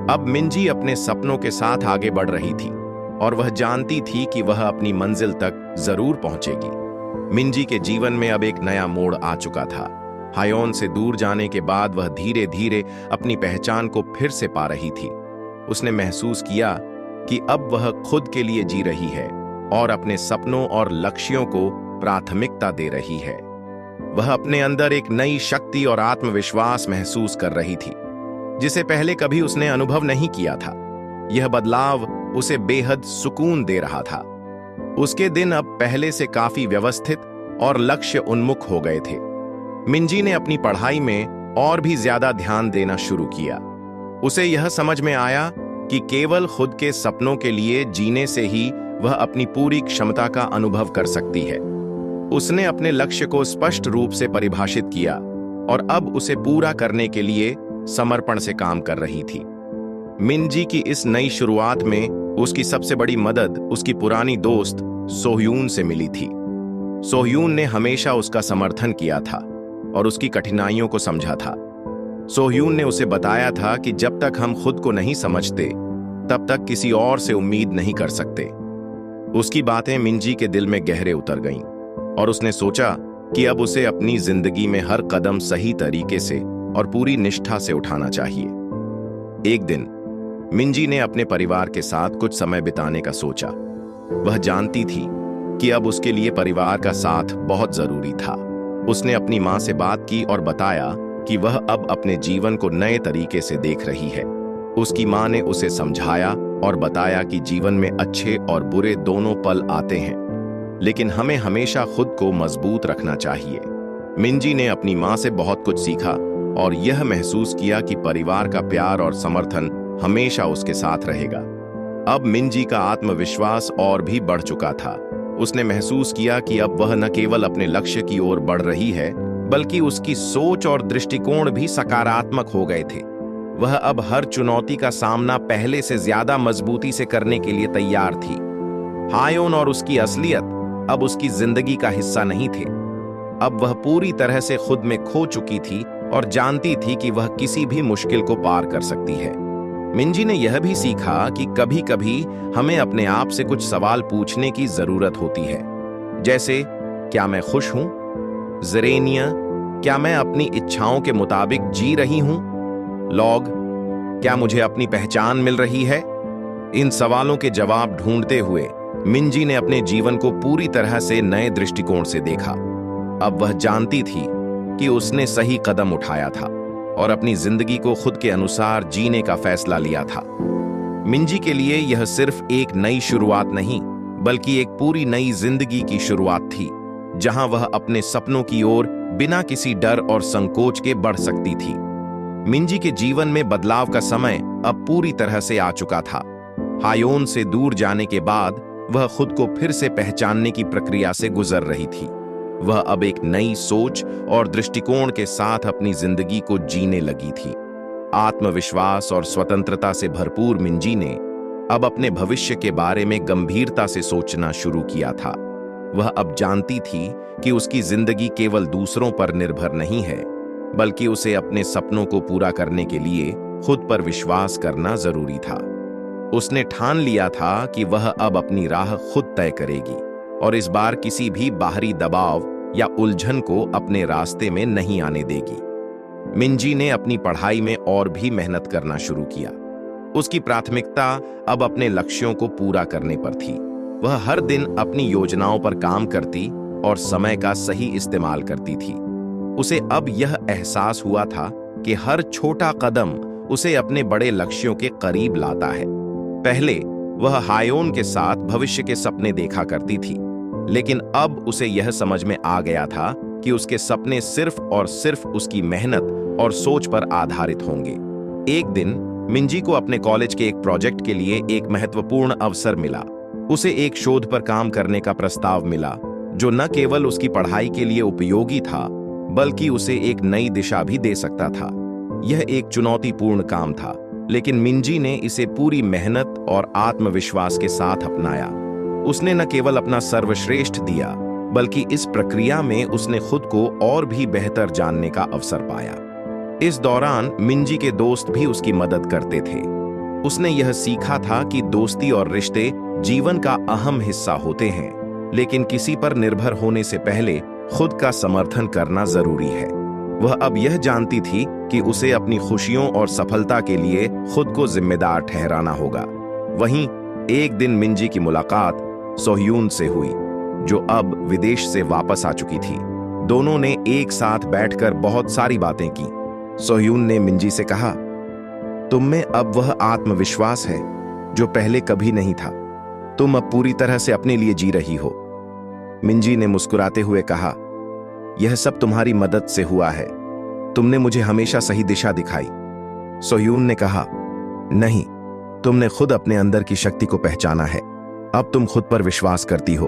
अब मिंजी अपने सपनों के साथ आगे बढ़ रही थी और वह जानती थी कि वह अपनी मंजिल तक जरूर पहुंचेगी। मिंजी के जीवन में अब एक नया मोड़ आ चुका था। हायोन से दूर जाने के बाद वह धीरे धीरे अपनी पहचान को फिर से पा रही थी। उसने महसूस किया कि अब वह खुद के लिए जी रही है और अपने सपनों और लक्ष्यों को प्राथमिकता दे रही है। वह अपने अंदर एक नई शक्ति और आत्मविश्वास महसूस कर रही थी, जिसे पहले कभी उसने अनुभव नहीं किया था। यह बदलाव उसे बेहद सुकून दे रहा था। उसके दिन अब पहले से काफी व्यवस्थित और लक्ष्य उन्मुख हो गए थे। मिंजी ने अपनी पढ़ाई में और भी ज्यादा ध्यान देना शुरू किया। उसे यह समझ में आया कि केवल खुद के सपनों के लिए जीने से ही वह अपनी पूरी क्षमता का अनुभव कर सकती है। उसने अपने लक्ष्य को स्पष्ट रूप से परिभाषित किया और अब उसे पूरा करने के लिए समर्पण से काम कर रही थी। मिंजी की इस नई शुरुआत में उसकी सबसे बड़ी मदद उसकी पुरानी दोस्त सोह्यून से मिली थी। सोह्यून ने हमेशा उसका समर्थन किया था और उसकी कठिनाइयों को समझा था। सोह्यून ने उसे बताया था कि जब तक हम खुद को नहीं समझते तब तक किसी और से उम्मीद नहीं कर सकते। उसकी बातें मिंजी के दिल में गहरे उतर गईं और उसने सोचा कि अब उसे अपनी जिंदगी में हर कदम सही तरीके से और पूरी निष्ठा से उठाना चाहिए। एक दिन मिंजी ने अपने परिवार के साथ कुछ समय बिताने का सोचा। वह जानती थी कि अब उसके लिए परिवार का साथ बहुत जरूरी था। उसने अपनी मां से बात की और बताया कि वह अब अपने जीवन को नए तरीके से देख रही है। उसकी मां ने उसे समझाया और बताया कि जीवन में अच्छे और बुरे दोनों पल आते हैं, लेकिन हमें हमेशा खुद को मजबूत रखना चाहिए। मिंजी ने अपनी मां से बहुत कुछ सीखा और यह महसूस किया कि परिवार का प्यार और समर्थन हमेशा उसके साथ रहेगा। अब मिंजी का आत्मविश्वास और भी बढ़ चुका था। उसने महसूस किया कि अब वह न केवल अपने लक्ष्य की ओर बढ़ रही है, बल्कि उसकी सोच और दृष्टिकोण भी सकारात्मक हो गए थे। वह अब हर चुनौती का सामना पहले से ज्यादा मजबूती से करने के लिए तैयार थी। हायोन और उसकी असलियत अब उसकी जिंदगी का हिस्सा नहीं थे। अब वह पूरी तरह से खुद में खो चुकी थी और जानती थी कि वह किसी भी मुश्किल को पार कर सकती है। मिंजी ने यह भी सीखा कि कभी कभी हमें अपने आप से कुछ सवाल पूछने की जरूरत होती है, जैसे क्या मैं खुश हूं? ज़रेनिया, क्या मैं अपनी इच्छाओं के मुताबिक जी रही हूं? लॉग, क्या मुझे अपनी पहचान मिल रही है? इन सवालों के जवाब ढूंढते हुए मिंजी ने अपने जीवन को पूरी तरह से नए दृष्टिकोण से देखा। अब वह जानती थी कि उसने सही कदम उठाया था और अपनी जिंदगी को खुद के अनुसार जीने का फैसला लिया था। मिंजी के लिए यह सिर्फ एक नई शुरुआत नहीं, बल्कि एक पूरी नई जिंदगी की शुरुआत थी, जहां वह अपने सपनों की ओर बिना किसी डर और संकोच के बढ़ सकती थी। मिंजी के जीवन में बदलाव का समय अब पूरी तरह से आ चुका था। हायोन से दूर जाने के बाद वह खुद को फिर से पहचानने की प्रक्रिया से गुजर रही थी। वह अब एक नई सोच और दृष्टिकोण के साथ अपनी जिंदगी को जीने लगी थी। आत्मविश्वास और स्वतंत्रता से भरपूर मिंजी ने अब अपने भविष्य के बारे में गंभीरता से सोचना शुरू किया था। वह अब जानती थी कि उसकी जिंदगी केवल दूसरों पर निर्भर नहीं है, बल्कि उसे अपने सपनों को पूरा करने के लिए खुद पर विश्वास करना जरूरी था। उसने ठान लिया था कि वह अब अपनी राह खुद तय करेगी और इस बार किसी भी बाहरी दबाव या उलझन को अपने रास्ते में नहीं आने देगी। मिंजी ने अपनी पढ़ाई में और भी मेहनत करना शुरू किया। उसकी प्राथमिकता अब अपने लक्ष्यों को पूरा करने पर थी। वह हर दिन अपनी योजनाओं पर काम करती और समय का सही इस्तेमाल करती थी। उसे अब यह एहसास हुआ था कि हर छोटा कदम उसे अपने बड़े लक्ष्यों के करीब लाता है। पहले वह हायोन के साथ भविष्य के सपने देखा करती थी, लेकिन अब उसे यह समझ में आ गया था कि उसके सपने सिर्फ और सिर्फ उसकी मेहनत और सोच पर आधारित होंगे। एक दिन मिंजी को अपने कॉलेज के एक प्रोजेक्ट के लिए एक महत्वपूर्ण अवसर मिला। उसे एक शोध पर काम करने का प्रस्ताव मिला, जो न केवल उसकी पढ़ाई के लिए उपयोगी था, बल्कि उसे एक नई दिशा भी दे सकता था। यह एक चुनौतीपूर्ण काम था, लेकिन मिंजी ने इसे पूरी मेहनत और आत्मविश्वास के साथ अपनाया। उसने न केवल अपना सर्वश्रेष्ठ दिया, बल्कि इस प्रक्रिया में उसने खुद को और भी बेहतर जानने का अवसर पाया। इस दौरान मिंजी के दोस्त भी उसकी मदद करते थे। उसने यह सीखा था कि दोस्ती और रिश्ते जीवन का अहम हिस्सा होते हैं, लेकिन किसी पर निर्भर होने से पहले खुद का समर्थन करना जरूरी है। वह अब यह जानती थी कि उसे अपनी खुशियों और सफलता के लिए खुद को जिम्मेदार ठहराना होगा। वहीं एक दिन मिंजी की मुलाकात सोह्यून से हुई, जो अब विदेश से वापस आ चुकी थी। दोनों ने एक साथ बैठकर बहुत सारी बातें की। सोह्यून ने मिंजी से कहा, तुम में अब वह आत्मविश्वास है जो पहले कभी नहीं था। तुम अब पूरी तरह से अपने लिए जी रही हो। मिंजी ने मुस्कुराते हुए कहा, यह सब तुम्हारी मदद से हुआ है। तुमने मुझे हमेशा सही दिशा दिखाई। सोह्यून ने कहा, नहीं, तुमने खुद अपने अंदर की शक्ति को पहचाना है। अब तुम खुद पर विश्वास करती हो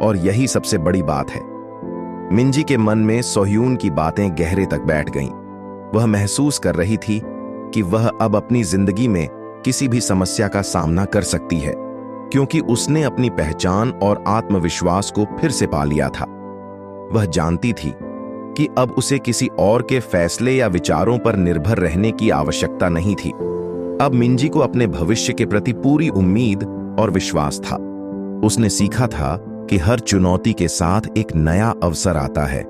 और यही सबसे बड़ी बात है। मिंजी के मन में सोह्यून की बातें गहरे तक बैठ गईं। वह महसूस कर रही थी कि वह अब अपनी जिंदगी में किसी भी समस्या का सामना कर सकती है, क्योंकि उसने अपनी पहचान और आत्मविश्वास को फिर से पा लिया था। वह जानती थी कि अब उसे किसी और के फैसले या विचारों पर निर्भर रहने की आवश्यकता नहीं थी। अब मिंजी को अपने भविष्य के प्रति पूरी उम्मीद और विश्वास था। उसने सीखा था कि हर चुनौती के साथ एक नया अवसर आता है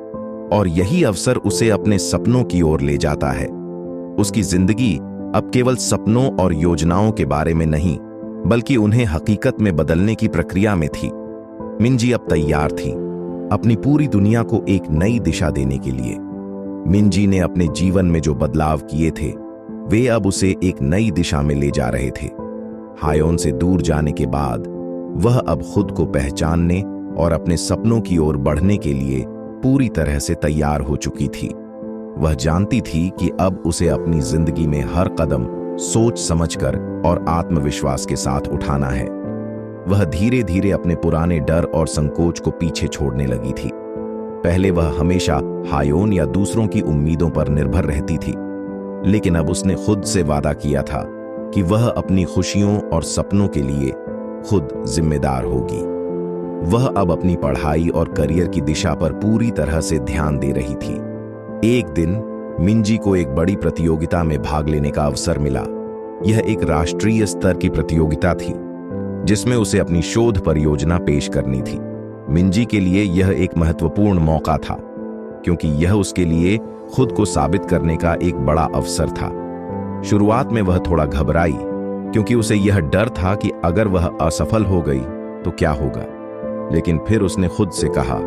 और यही अवसर उसे अपने सपनों की ओर ले जाता है। उसकी जिंदगी अब केवल सपनों और योजनाओं के बारे में नहीं, बल्कि उन्हें हकीकत में बदलने की प्रक्रिया में थी। मिंजी अब तैयार थी अपनी पूरी दुनिया को एक नई दिशा देने के लिए। मिंजी ने अपने जीवन में जो बदलाव किए थे वे अब उसे एक नई दिशा में ले जा रहे थे। हायोन से दूर जाने के बाद वह अब खुद को पहचानने और अपने सपनों की ओर बढ़ने के लिए पूरी तरह से तैयार हो चुकी थी। वह जानती थी कि अब उसे अपनी जिंदगी में हर कदम सोच समझकर और आत्मविश्वास के साथ उठाना है। वह धीरे धीरे अपने पुराने डर और संकोच को पीछे छोड़ने लगी थी। पहले वह हमेशा हायोन या दूसरों की उम्मीदों पर निर्भर रहती थी, लेकिन अब उसने खुद से वादा किया था कि वह अपनी खुशियों और सपनों के लिए खुद जिम्मेदार होगी। वह अब अपनी पढ़ाई और करियर की दिशा पर पूरी तरह से ध्यान दे रही थी। एक दिन मिंजी को एक बड़ी प्रतियोगिता में भाग लेने का अवसर मिला। यह एक राष्ट्रीय स्तर की प्रतियोगिता थी जिसमें उसे अपनी शोध परियोजना पेश करनी थी। मिंजी के लिए यह एक महत्वपूर्ण मौका था क्योंकि यह उसके लिए खुद को साबित करने का एक बड़ा अवसर था। शुरुआत में वह थोड़ा घबराई क्योंकि उसे यह डर था कि अगर वह असफल हो गई तो क्या होगा। लेकिन फिर उसने खुद से कहा,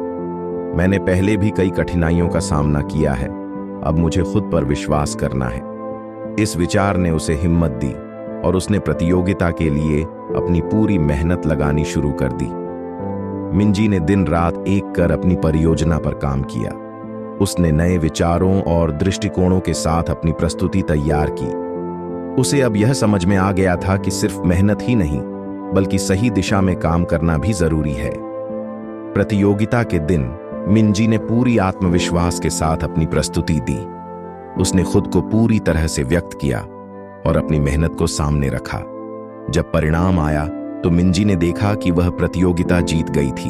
मैंने पहले भी कई कठिनाइयों का सामना किया है, अब मुझे खुद पर विश्वास करना है। इस विचार ने उसे हिम्मत दी और उसने प्रतियोगिता के लिए अपनी पूरी मेहनत लगानी शुरू कर दी। मिंजी ने दिन रात एक कर अपनी परियोजना पर काम किया। उसने नए विचारों और दृष्टिकोणों के साथ अपनी प्रस्तुति तैयार की। उसे अब यह समझ में आ गया था कि सिर्फ मेहनत ही नहीं, बल्कि सही दिशा में काम करना भी जरूरी है। प्रतियोगिता के दिन मिंजी ने पूरी आत्मविश्वास के साथ अपनी प्रस्तुति दी। उसने खुद को पूरी तरह से व्यक्त किया और अपनी मेहनत को सामने रखा। जब परिणाम आया तो मिंजी ने देखा कि वह प्रतियोगिता जीत गई थी।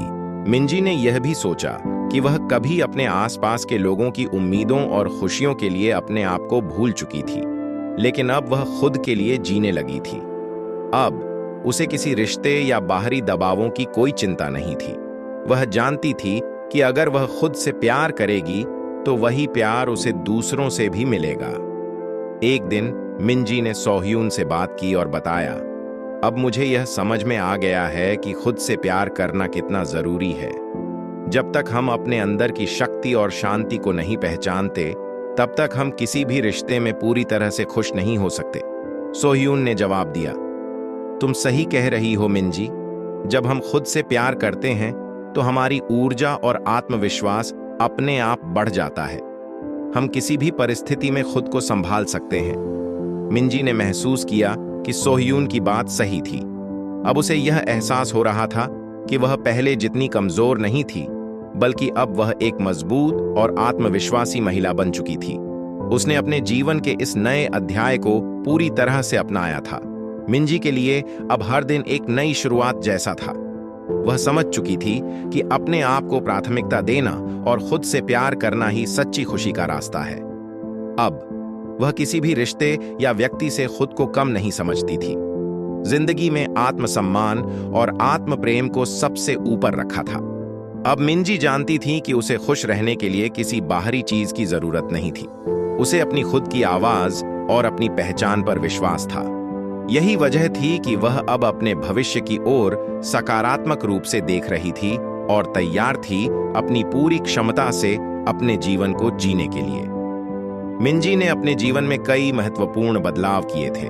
मिंजी ने यह भी सोचा कि वह कभी अपने आसपास के लोगों की उम्मीदों और खुशियों के लिए अपने आप को भूल चुकी थी, लेकिन अब वह खुद के लिए जीने लगी थी। अब उसे किसी रिश्ते या बाहरी दबावों की कोई चिंता नहीं थी। वह जानती थी कि अगर वह खुद से प्यार करेगी तो वही प्यार उसे दूसरों से भी मिलेगा। एक दिन मिंजी ने सोह्यून से बात की और बताया, अब मुझे यह समझ में आ गया है कि खुद से प्यार करना कितना जरूरी है। जब तक हम अपने अंदर की शक्ति और शांति को नहीं पहचानते, तब तक हम किसी भी रिश्ते में पूरी तरह से खुश नहीं हो सकते। सोह्यून ने जवाब दिया, तुम सही कह रही हो मिंजी। जब हम खुद से प्यार करते हैं तो हमारी ऊर्जा और आत्मविश्वास अपने आप बढ़ जाता है। हम किसी भी परिस्थिति में खुद को संभाल सकते हैं। मिंजी ने महसूस किया कि सोह्यून की बात सही थी। अब उसे यह एहसास हो रहा था कि वह पहले जितनी कमजोर नहीं थी, बल्कि अब वह एक मजबूत और आत्मविश्वासी महिला बन चुकी थी। उसने अपने जीवन के इस नए अध्याय को पूरी तरह से अपनाया था। मिंजी के लिए अब हर दिन एक नई शुरुआत जैसा था। वह समझ चुकी थी कि अपने आप को प्राथमिकता देना और खुद से प्यार करना ही सच्ची खुशी का रास्ता है। अब वह किसी भी रिश्ते या व्यक्ति से खुद को कम नहीं समझती थी। जिंदगी में आत्मसम्मान और आत्म प्रेम को सबसे ऊपर रखा था। अब मिंजी जानती थी कि उसे खुश रहने के लिए किसी बाहरी चीज की जरूरत नहीं थी। उसे अपनी खुद की आवाज और अपनी पहचान पर विश्वास था। यही वजह थी कि वह अब अपने भविष्य की ओर सकारात्मक रूप से देख रही थी और तैयार थी अपनी पूरी क्षमता से अपने जीवन को जीने के लिए। मिंजी ने अपने जीवन में कई महत्वपूर्ण बदलाव किए थे।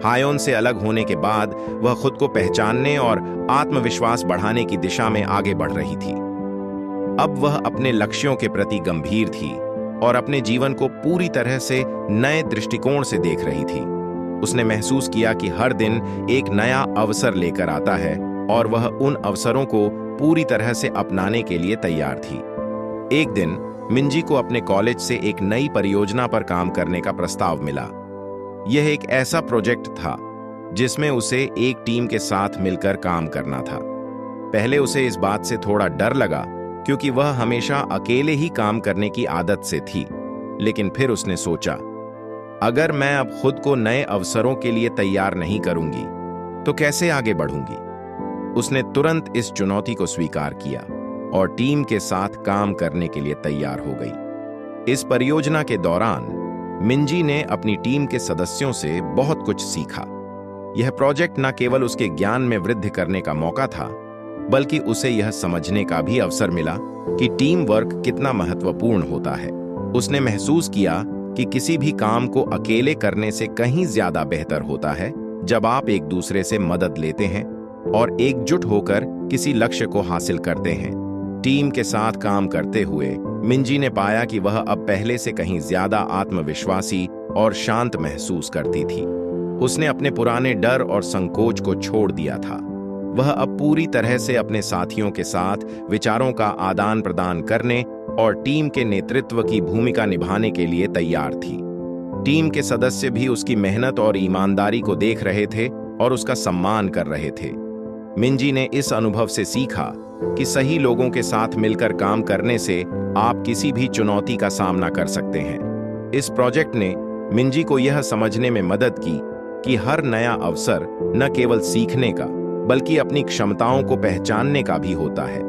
हायोन से अलग होने के बाद वह खुद को पहचानने और आत्मविश्वास बढ़ाने की दिशा में आगे बढ़ रही थी। अब वह अपने लक्ष्यों के प्रति गंभीर थी और अपने जीवन को पूरी तरह से नए दृष्टिकोण से देख रही थी। उसने महसूस किया कि हर दिन एक नया अवसर लेकर आता है और वह उन अवसरों को पूरी तरह से अपनाने के लिए तैयार थी। एक दिन मिंजी को अपने कॉलेज से एक नई परियोजना पर काम करने का प्रस्ताव मिला। यह एक ऐसा प्रोजेक्ट था जिसमें उसे एक टीम के साथ मिलकर काम करना था। पहले उसे इस बात से थोड़ा डर लगा क्योंकि वह हमेशा अकेले ही काम करने की आदत से थी, लेकिन फिर उसने सोचा, अगर मैं अब खुद को नए अवसरों के लिए तैयार नहीं करूंगी तो कैसे आगे बढ़ूंगी। उसने तुरंत इस चुनौती को स्वीकार किया और टीम के साथ काम करने के लिए तैयार हो गई। इस परियोजना के दौरान मिंजी ने अपनी टीम के सदस्यों से बहुत कुछ सीखा। यह प्रोजेक्ट न केवल उसके ज्ञान में वृद्धि करने का मौका था, बल्कि उसे यह समझने का भी अवसर मिला कि टीम वर्क कितना महत्वपूर्ण होता है। उसने महसूस किया कि किसी भी काम को अकेले करने से कहीं ज्यादा बेहतर होता है जब आप एक दूसरे से मदद लेते हैं और एकजुट होकर किसी लक्ष्य को हासिल करते हैं। टीम के साथ काम करते हुए मिंजी ने पाया कि वह अब पहले से कहीं ज्यादा आत्मविश्वासी और शांत महसूस करती थी। उसने अपने पुराने डर और संकोच को छोड़ दिया था। वह अब पूरी तरह से अपने साथियों के साथ विचारों का आदान प्रदान करने और टीम के नेतृत्व की भूमिका निभाने के लिए तैयार थी। टीम के सदस्य भी उसकी मेहनत और ईमानदारी को देख रहे थे और उसका सम्मान कर रहे थे। मिंजी ने इस अनुभव से सीखा कि सही लोगों के साथ मिलकर काम करने से आप किसी भी चुनौती का सामना कर सकते हैं। इस प्रोजेक्ट ने मिंजी को यह समझने में मदद की कि हर नया अवसर न केवल सीखने का बल्कि अपनी क्षमताओं को पहचानने का भी होता है।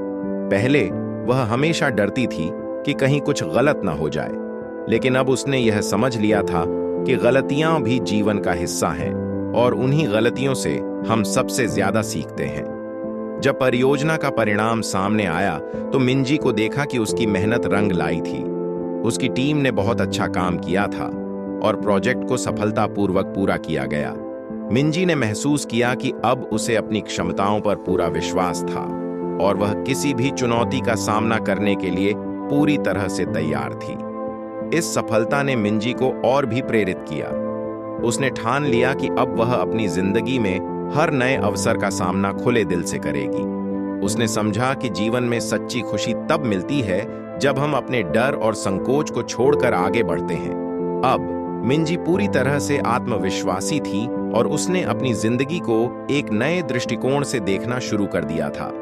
पहले वह हमेशा डरती थी कि कहीं कुछ गलत ना हो जाए, लेकिन अब उसने यह समझ लिया था कि गलतियां भी जीवन का हिस्सा हैं और उन्हीं गलतियों से हम सबसे ज्यादा सीखते हैं। जब परियोजना का परिणाम सामने आया तो मिंजी को देखा कि उसकी मेहनत रंग लाई थी। उसकी टीम ने बहुत अच्छा काम किया था और प्रोजेक्ट को सफलतापूर्वक पूरा किया गया। मिंजी ने महसूस किया कि अब उसे अपनी क्षमताओं पर पूरा विश्वास था और वह किसी भी चुनौती का सामना करने के लिए पूरी तरह से तैयार थी। इस सफलता ने मिंजी को और भी प्रेरित किया। उसने ठान लिया कि अब वह अपनी जिंदगी में हर नए अवसर का सामना खुले दिल से करेगी। उसने समझा कि जीवन में सच्ची खुशी तब मिलती है जब हम अपने डर और संकोच को छोड़कर आगे बढ़ते हैं। अब मिंजी पूरी तरह से आत्मविश्वासी थी और उसने अपनी जिंदगी को एक नए दृष्टिकोण से देखना शुरू कर दिया था।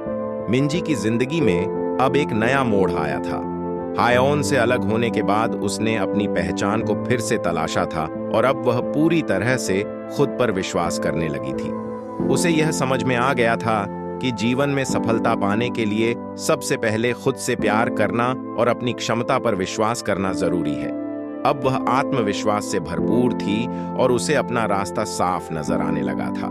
मिंजी की जिंदगी में अब एक नया मोड़ आया था। हायोन से अलग होने के बाद उसने अपनी पहचान को फिर से तलाशा था और अब वह पूरी तरह से खुद पर विश्वास करने लगी थी। उसे यह समझ में आ गया था कि जीवन में सफलता पाने के लिए सबसे पहले खुद से प्यार करना और अपनी क्षमता पर विश्वास करना जरूरी है। अब वह आत्मविश्वास से भरपूर थी और उसे अपना रास्ता साफ नजर आने लगा था।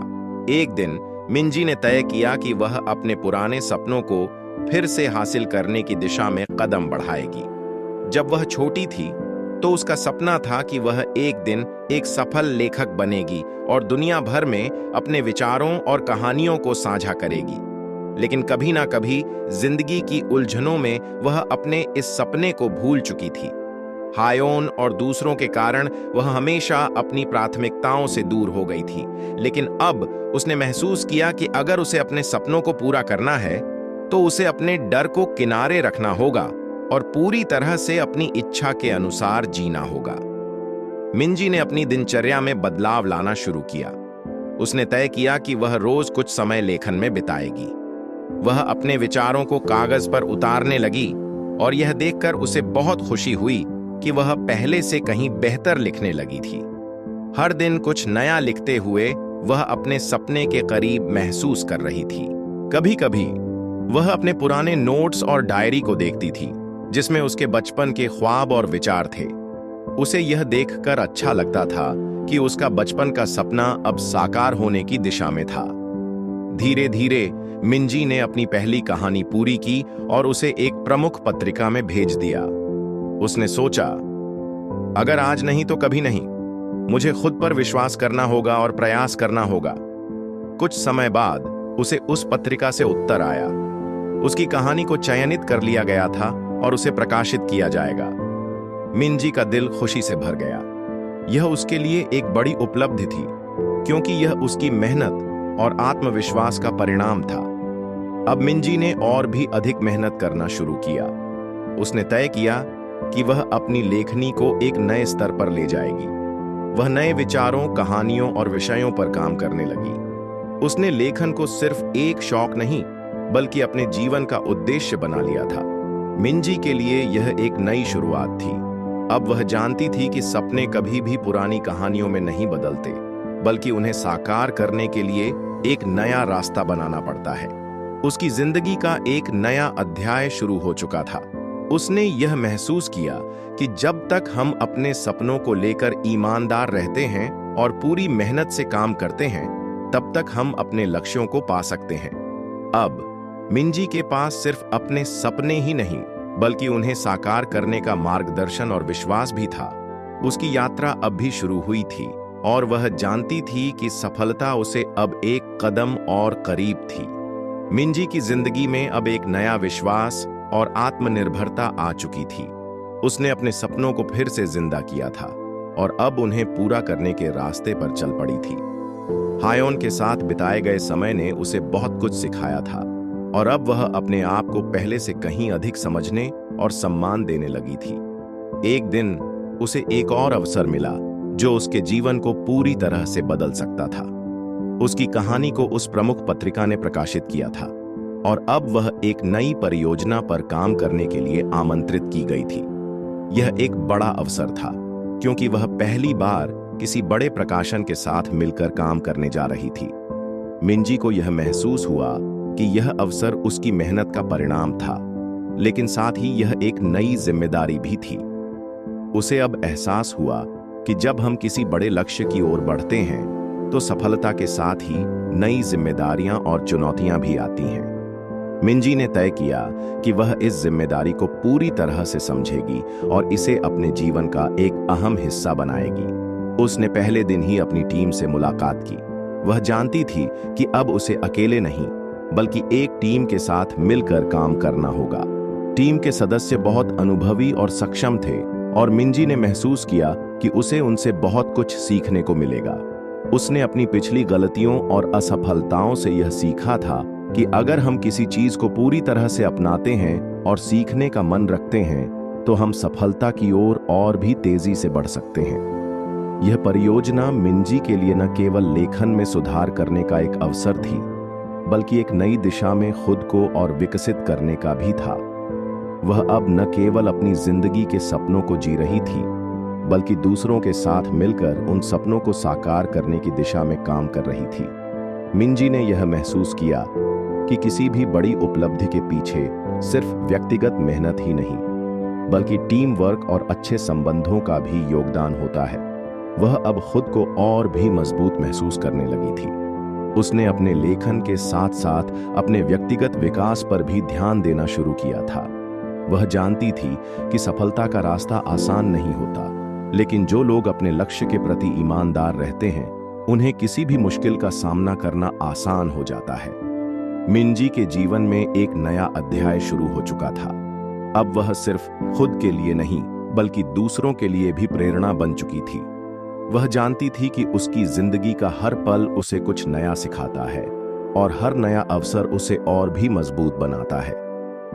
एक दिन मिंजी ने तय किया कि वह अपने पुराने सपनों को फिर से हासिल करने की दिशा में कदम बढ़ाएगी। जब वह छोटी थी तो उसका सपना था कि वह एक दिन एक सफल लेखक बनेगी और दुनिया भर में अपने विचारों और कहानियों को साझा करेगी। लेकिन कभी ना कभी जिंदगी की उलझनों में वह अपने इस सपने को भूल चुकी थी। हायोन और दूसरों के कारण वह हमेशा अपनी प्राथमिकताओं से दूर हो गई थी। लेकिन अब उसने महसूस किया कि अगर उसे अपने सपनों को पूरा करना है तो उसे अपने डर को किनारे रखना होगा और पूरी तरह से अपनी इच्छा के अनुसार जीना होगा। मिंजी ने अपनी दिनचर्या में बदलाव लाना शुरू किया। उसने तय किया कि वह रोज कुछ समय लेखन में बिताएगी। वह अपने विचारों को कागज पर उतारने लगी और यह देखकर उसे बहुत खुशी हुई कि वह पहले से कहीं बेहतर लिखने लगी थी। हर दिन कुछ नया लिखते हुए वह अपने सपने के करीब महसूस कर रही थी। कभी-कभी वह अपने पुराने नोट्स और डायरी को देखती थी जिसमें उसके बचपन के ख्वाब और विचार थे। उसे यह देखकर अच्छा लगता था कि उसका बचपन का सपना अब साकार होने की दिशा में था। धीरे-धीरे मिंजी ने अपनी पहली कहानी पूरी की और उसे एक प्रमुख पत्रिका में भेज दिया। उसने सोचा, अगर आज नहीं तो कभी नहीं, मुझे खुद पर विश्वास करना होगा और प्रयास करना होगा। कुछ समय बाद उसे उस पत्रिका से उत्तर आया। उसकी कहानी को चयनित कर लिया गया था और उसे प्रकाशित किया जाएगा। मिंजी का दिल खुशी से भर गया। यह उसके लिए एक बड़ी उपलब्धि थी, क्योंकि यह उसकी मेहनत और आत्मविश्वास का परिणाम था। अब मिंजी ने और भी अधिक मेहनत करना शुरू किया। उसने तय किया कि वह अपनी लेखनी को एक नए स्तर पर ले जाएगी। वह नए विचारों, कहानियों और विषयों पर काम करने लगी। उसने लेखन को सिर्फ एक शौक नहीं, बल्कि अपने जीवन का उद्देश्य बना लिया था। मिंजी के लिए यह एक नई शुरुआत थी। अब वह जानती थी कि सपने कभी भी पुरानी कहानियों में नहीं बदलते, बल्कि उन्हें साकार करने के लिए एक नया रास्ता बनाना पड़ता है। उसकी जिंदगी का एक नया अध्याय शुरू हो चुका था। उसने यह महसूस किया कि जब तक हम अपने सपनों को लेकर ईमानदार रहते हैं और पूरी मेहनत से काम करते हैं, तब तक हम अपने लक्ष्यों को पा सकते हैं। अब मिंजी के पास सिर्फ अपने सपने ही नहीं, बल्कि उन्हें साकार करने का मार्गदर्शन और विश्वास भी था। उसकी यात्रा अब भी शुरू हुई थी और वह जानती थी कि सफलता उसे अब एक कदम और करीब थी। मिंजी की जिंदगी में अब एक नया विश्वास और आत्मनिर्भरता आ चुकी थी। उसने अपने सपनों को फिर से जिंदा किया था और अब उन्हें पूरा करने के रास्ते पर चल पड़ी थी। हायोन के साथ बिताए गए समय ने उसे बहुत कुछ सिखाया था और अब वह अपने आप को पहले से कहीं अधिक समझने और सम्मान देने लगी थी। एक दिन उसे एक और अवसर मिला जो उसके जीवन को पूरी तरह से बदल सकता था। उसकी कहानी को उस प्रमुख पत्रिका ने प्रकाशित किया था और अब वह एक नई परियोजना पर काम करने के लिए आमंत्रित की गई थी। यह एक बड़ा अवसर था क्योंकि वह पहली बार किसी बड़े प्रकाशन के साथ मिलकर काम करने जा रही थी। मिंजी को यह महसूस हुआ कि यह अवसर उसकी मेहनत का परिणाम था, लेकिन साथ ही यह एक नई जिम्मेदारी भी थी। उसे अब एहसास हुआ कि जब हम किसी बड़े लक्ष्य की ओर बढ़ते हैं, तो सफलता के साथ ही नई जिम्मेदारियां और चुनौतियां भी आती हैं। मिंजी ने तय किया कि वह इस जिम्मेदारी को पूरी तरह से समझेगी और इसे अपने जीवन का एक अहम हिस्सा बनाएगी। उसने पहले दिन ही अपनी टीम से मुलाकात की। वह जानती थी कि अब उसे अकेले नहीं, बल्कि एक टीम के साथ मिलकर काम करना होगा। टीम के सदस्य बहुत अनुभवी और सक्षम थे और मिंजी ने महसूस किया कि उसे उनसे बहुत कुछ सीखने को मिलेगा। उसने अपनी पिछली गलतियों और असफलताओं से यह सीखा था कि अगर हम किसी चीज को पूरी तरह से अपनाते हैं और सीखने का मन रखते हैं, तो हम सफलता की ओर और भी तेजी से बढ़ सकते हैं। यह परियोजना मिंजी के लिए न केवल लेखन में सुधार करने का एक अवसर थी, बल्कि एक नई दिशा में खुद को और विकसित करने का भी था। वह अब न केवल अपनी जिंदगी के सपनों को जी रही थी, बल्कि दूसरों के साथ मिलकर उन सपनों को साकार करने की दिशा में काम कर रही थी। मिंजी ने यह महसूस किया कि किसी भी बड़ी उपलब्धि के पीछे सिर्फ व्यक्तिगत मेहनत ही नहीं, बल्कि टीम वर्क और अच्छे संबंधों का भी योगदान होता है। वह अब खुद को और भी मजबूत महसूस करने लगी थी। उसने अपने लेखन के साथ साथ अपने व्यक्तिगत विकास पर भी ध्यान देना शुरू किया था। वह जानती थी कि सफलता का रास्ता आसान नहीं होता, लेकिन जो लोग अपने लक्ष्य के प्रति ईमानदार रहते हैं, उन्हें किसी भी मुश्किल का सामना करना आसान हो जाता है। मिंजी के जीवन में एक नया अध्याय शुरू हो चुका था। अब वह सिर्फ खुद के लिए नहीं, बल्कि दूसरों के लिए भी प्रेरणा बन चुकी थी। वह जानती थी कि उसकी जिंदगी का हर पल उसे कुछ नया सिखाता है और हर नया अवसर उसे और भी मजबूत बनाता है।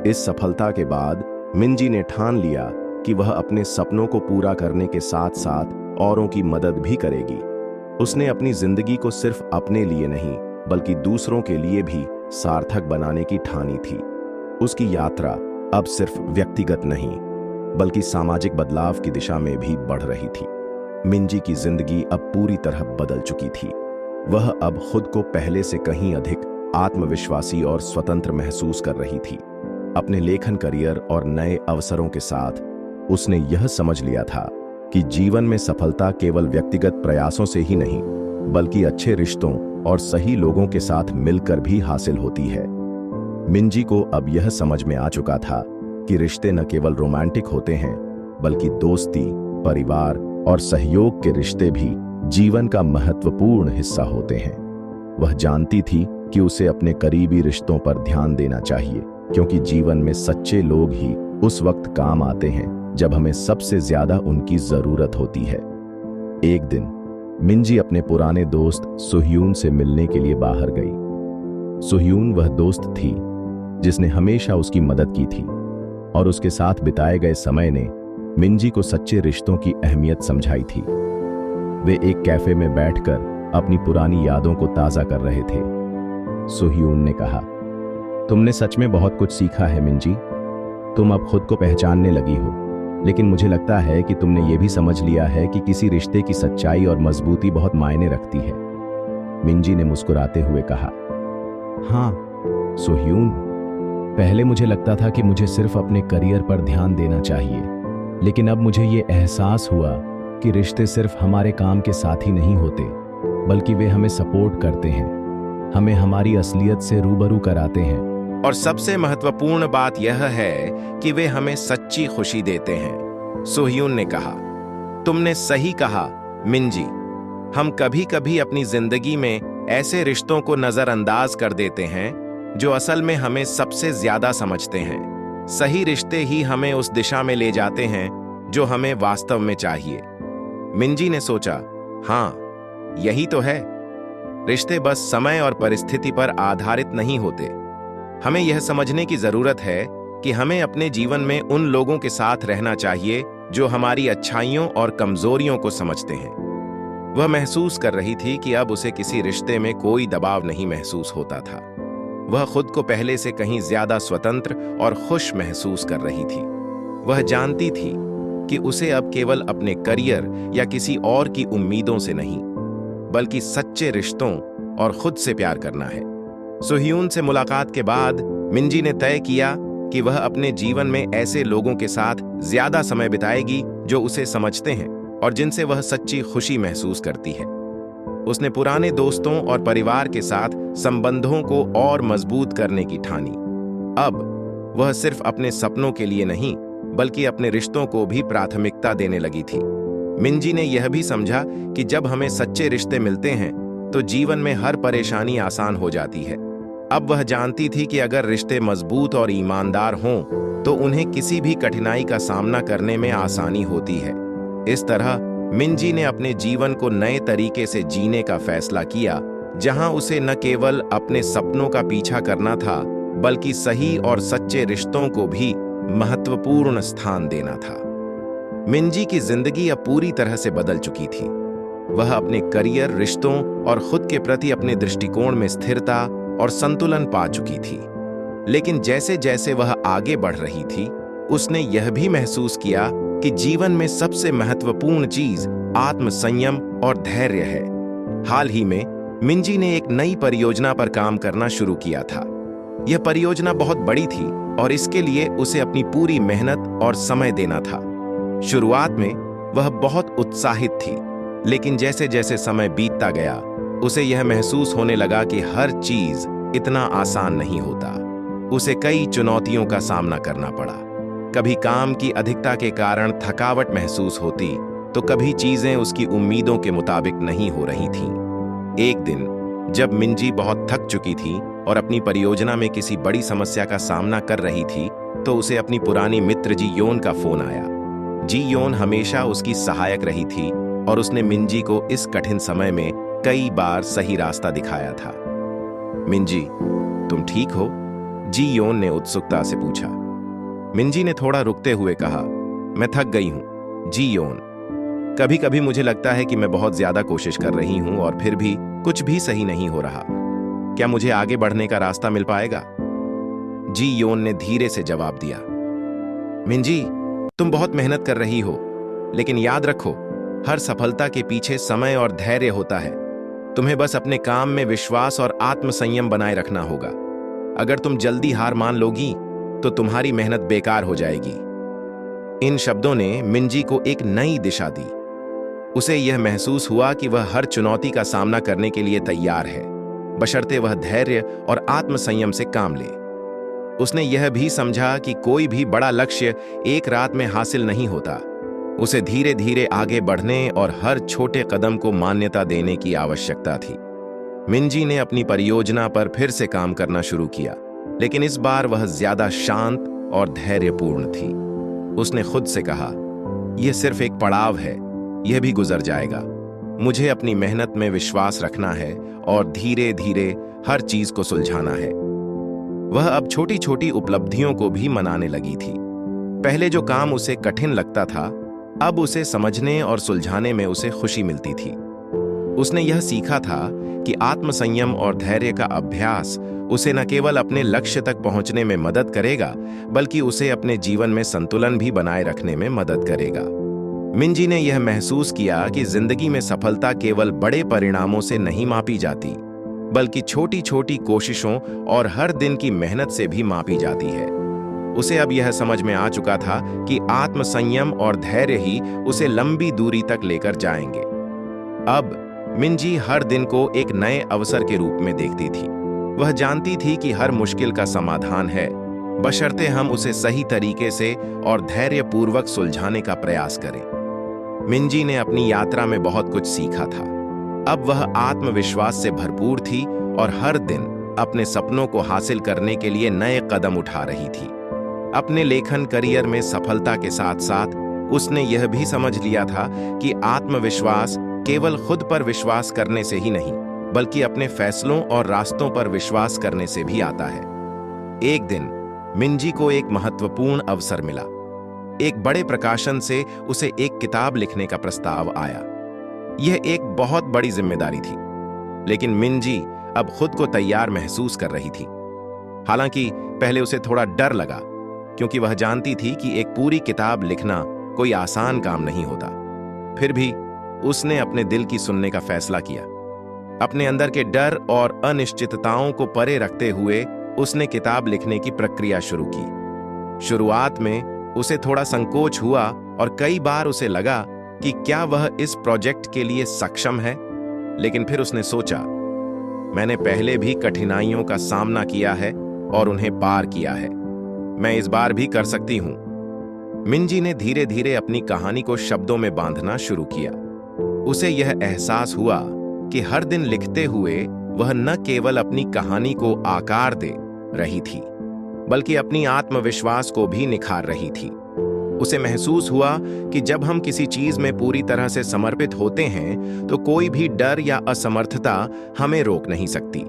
इस सफलता के बाद मिंजी ने ठान लिया कि वह अपने सपनों को पूरा करने के साथ साथ औरों की मदद भी करेगी। उसने अपनी जिंदगी को सिर्फ अपने लिए नहीं, बल्कि दूसरों के लिए भी सार्थक बनाने की ठानी थी। उसकी यात्रा अब सिर्फ व्यक्तिगत नहीं, बल्कि सामाजिक बदलाव की दिशा में भी बढ़ रही थी। मिंजी की जिंदगी अब पूरी तरह बदल चुकी थी। वह अब खुद को पहले से कहीं अधिक आत्मविश्वासी और स्वतंत्र महसूस कर रही थी। अपने लेखन करियर और नए अवसरों के साथ उसने यह समझ लिया था कि जीवन में सफलता केवल व्यक्तिगत प्रयासों से ही नहीं, बल्कि अच्छे रिश्तों और सही लोगों के साथ मिलकर भी हासिल होती है। मिंजी को अब यह समझ में आ चुका था कि रिश्ते न केवल रोमांटिक होते हैं, बल्कि दोस्ती, परिवार और सहयोग के रिश्ते भी जीवन का महत्वपूर्ण हिस्सा होते हैं। वह जानती थी कि उसे अपने करीबी रिश्तों पर ध्यान देना चाहिए, क्योंकि जीवन में सच्चे लोग ही उस वक्त काम आते हैं जब हमें सबसे ज्यादा उनकी जरूरत होती है। एक दिन मिंजी अपने पुराने दोस्त सुह्यून से मिलने के लिए बाहर गई। सुह्यून वह दोस्त थी जिसने हमेशा उसकी मदद की थी और उसके साथ बिताए गए समय ने मिंजी को सच्चे रिश्तों की अहमियत समझाई थी। वे एक कैफे में बैठकर अपनी पुरानी यादों को ताजा कर रहे थे। सुह्यून ने कहा, तुमने सच में बहुत कुछ सीखा है मिंजी। तुम अब खुद को पहचानने लगी हो। लेकिन मुझे लगता है कि तुमने ये भी समझ लिया है कि किसी रिश्ते की सच्चाई और मजबूती बहुत मायने रखती है। मिंजी ने मुस्कुराते हुए कहा। हाँ सोह्यून, पहले मुझे लगता था कि मुझे सिर्फ अपने करियर पर ध्यान देना चाहिए, लेकिन अब मुझे ये एहसास हुआ कि रिश्ते सिर्फ हमारे काम के साथी नहीं होते, बल्कि वे हमें सपोर्ट करते हैं, हमें हमारी असलियत से रूबरू कराते हैं। और सबसे महत्वपूर्ण बात यह है कि वे हमें सच्ची खुशी देते हैं, सोह्यून ने कहा। तुमने सही कहा मिंजी, हम कभी कभी अपनी जिंदगी में ऐसे रिश्तों को नजरअंदाज कर देते हैं जो असल में हमें सबसे ज्यादा समझते हैं। सही रिश्ते ही हमें उस दिशा में ले जाते हैं जो हमें वास्तव में चाहिए। मिंजी ने सोचा, हाँ यही तो है, रिश्ते बस समय और परिस्थिति पर आधारित नहीं होते। हमें यह समझने की जरूरत है कि हमें अपने जीवन में उन लोगों के साथ रहना चाहिए जो हमारी अच्छाइयों और कमजोरियों को समझते हैं। वह महसूस कर रही थी कि अब उसे किसी रिश्ते में कोई दबाव नहीं महसूस होता था। वह खुद को पहले से कहीं ज्यादा स्वतंत्र और खुश महसूस कर रही थी। वह जानती थी कि उसे अब केवल अपने करियर या किसी और की उम्मीदों से नहीं, बल्कि सच्चे रिश्तों और खुद से प्यार करना है। सोह्यून से मुलाकात के बाद मिंजी ने तय किया कि वह अपने जीवन में ऐसे लोगों के साथ ज्यादा समय बिताएगी जो उसे समझते हैं और जिनसे वह सच्ची खुशी महसूस करती है। उसने पुराने दोस्तों और परिवार के साथ संबंधों को और मजबूत करने की ठानी। अब वह सिर्फ अपने सपनों के लिए नहीं, बल्कि अपने रिश्तों को भी प्राथमिकता देने लगी थी। मिंजी ने यह भी समझा कि जब हमें सच्चे रिश्ते मिलते हैं तो जीवन में हर परेशानी आसान हो जाती है। अब वह जानती थी कि अगर रिश्ते मजबूत और ईमानदार हों तो उन्हें किसी भी कठिनाई का सामना करने में आसानी होती है। इस तरह मिंजी ने अपने जीवन को नए तरीके से जीने का फैसला किया, जहां उसे न केवल अपने सपनों का पीछा करना था, बल्कि सही और सच्चे रिश्तों को भी महत्वपूर्ण स्थान देना था। मिंजी की जिंदगी अब पूरी तरह से बदल चुकी थी। वह अपने करियर, रिश्तों और खुद के प्रति अपने दृष्टिकोण में स्थिरता और संतुलन पा चुकी थी। लेकिन जैसे जैसे वह आगे बढ़ रही थी, उसने यह भी महसूस किया कि जीवन में सबसे महत्वपूर्ण चीज आत्मसंयम और धैर्य है। हाल ही में मिंजी ने एक नई परियोजना पर काम करना शुरू किया था। यह परियोजना बहुत बड़ी थी और इसके लिए उसे अपनी पूरी मेहनत और समय देना था। शुरुआत में वह बहुत उत्साहित थी, लेकिन जैसे जैसे समय बीतता गया, उसे यह महसूस होने लगा कि हर चीज इतना आसान नहीं होता। उसे कई चुनौतियों का सामना करना पड़ा। कभी काम की अधिकता के कारण थकावट महसूस होती, तो कभी चीजें उसकी उम्मीदों के मुताबिक नहीं हो रही थीं। एक दिन जब मिंजी बहुत थक चुकी थी और अपनी परियोजना में किसी बड़ी समस्या का सामना कर रही थी, तो उसे अपनी पुरानी मित्र जी योन का फोन आया। जी योन हमेशा उसकी सहायक रही थी और उसने मिंजी को इस कठिन समय में कई बार सही रास्ता दिखाया था। मिंजी, तुम ठीक हो? जी योन ने उत्सुकता से पूछा। मिंजी ने थोड़ा रुकते हुए कहा, मैं थक गई हूं जी योन। कभी कभी मुझे लगता है कि मैं बहुत ज्यादा कोशिश कर रही हूं और फिर भी कुछ भी सही नहीं हो रहा। क्या मुझे आगे बढ़ने का रास्ता मिल पाएगा? जी योन ने धीरे से जवाब दिया। मिंजी, तुम बहुत मेहनत कर रही हो, लेकिन याद रखो, हर सफलता के पीछे समय और धैर्य होता है। तुम्हें बस अपने काम में विश्वास और आत्मसंयम बनाए रखना होगा। अगर तुम जल्दी हार मान लोगी तो तुम्हारी मेहनत बेकार हो जाएगी। इन शब्दों ने मिंजी को एक नई दिशा दी। उसे यह महसूस हुआ कि वह हर चुनौती का सामना करने के लिए तैयार है, बशर्ते वह धैर्य और आत्मसंयम से काम ले। उसने यह भी समझा कि कोई भी बड़ा लक्ष्य एक रात में हासिल नहीं होता। उसे धीरे धीरे आगे बढ़ने और हर छोटे कदम को मान्यता देने की आवश्यकता थी। मिंजी ने अपनी परियोजना पर फिर से काम करना शुरू किया, लेकिन इस बार वह ज्यादा शांत और धैर्यपूर्ण थी। उसने खुद से कहा, यह सिर्फ एक पड़ाव है, यह भी गुजर जाएगा। मुझे अपनी मेहनत में विश्वास रखना है और धीरे धीरे हर चीज को सुलझाना है। वह अब छोटी छोटी उपलब्धियों को भी मनाने लगी थी। पहले जो काम उसे कठिन लगता था, अब उसे समझने और सुलझाने में उसे खुशी मिलती थी। उसने यह सीखा था कि आत्मसंयम और धैर्य का अभ्यास उसे न केवल अपने लक्ष्य तक पहुंचने में मदद करेगा, बल्कि उसे अपने जीवन में संतुलन भी बनाए रखने में मदद करेगा। मिंजी ने यह महसूस किया कि जिंदगी में सफलता केवल बड़े परिणामों से नहीं मापी जाती, बल्कि छोटी छोटी कोशिशों और हर दिन की मेहनत से भी मापी जाती है। उसे अब यह समझ में आ चुका था कि आत्मसंयम और धैर्य ही उसे लंबी दूरी तक लेकर जाएंगे। अब मिंजी हर दिन को एक नए अवसर के रूप में देखती थी। वह जानती थी कि हर मुश्किल का समाधान है, बशर्ते हम उसे सही तरीके से और धैर्यपूर्वक सुलझाने का प्रयास करें। मिंजी ने अपनी यात्रा में बहुत कुछ सीखा था। अब वह आत्मविश्वास से भरपूर थी और हर दिन अपने सपनों को हासिल करने के लिए नए कदम उठा रही थी। अपने लेखन करियर में सफलता के साथ साथ उसने यह भी समझ लिया था कि आत्मविश्वास केवल खुद पर विश्वास करने से ही नहीं, बल्कि अपने फैसलों और रास्तों पर विश्वास करने से भी आता है। एक दिन मिंजी को एक महत्वपूर्ण अवसर मिला। एक बड़े प्रकाशन से उसे एक किताब लिखने का प्रस्ताव आया। यह एक बहुत बड़ी जिम्मेदारी थी, लेकिन मिंजी अब खुद को तैयार महसूस कर रही थी। हालांकि पहले उसे थोड़ा डर लगा, क्योंकि वह जानती थी कि एक पूरी किताब लिखना कोई आसान काम नहीं होता। फिर भी उसने अपने दिल की सुनने का फैसला किया। अपने अंदर के डर और अनिश्चितताओं को परे रखते हुए उसने किताब लिखने की प्रक्रिया शुरू की। शुरुआत में उसे थोड़ा संकोच हुआ और कई बार उसे लगा कि क्या वह इस प्रोजेक्ट के लिए सक्षम है। लेकिन फिर उसने सोचा, मैंने पहले भी कठिनाइयों का सामना किया है और उन्हें पार किया है, मैं इस बार भी कर सकती हूं। मिंजी ने धीरे धीरे अपनी कहानी को शब्दों में बांधना शुरू किया। उसे यह एहसास हुआ कि हर दिन लिखते हुए वह न केवल अपनी कहानी को आकार दे रही थी, बल्कि अपनी आत्मविश्वास को भी निखार रही थी। उसे महसूस हुआ कि जब हम किसी चीज में पूरी तरह से समर्पित होते हैं तो कोई भी डर या असमर्थता हमें रोक नहीं सकती।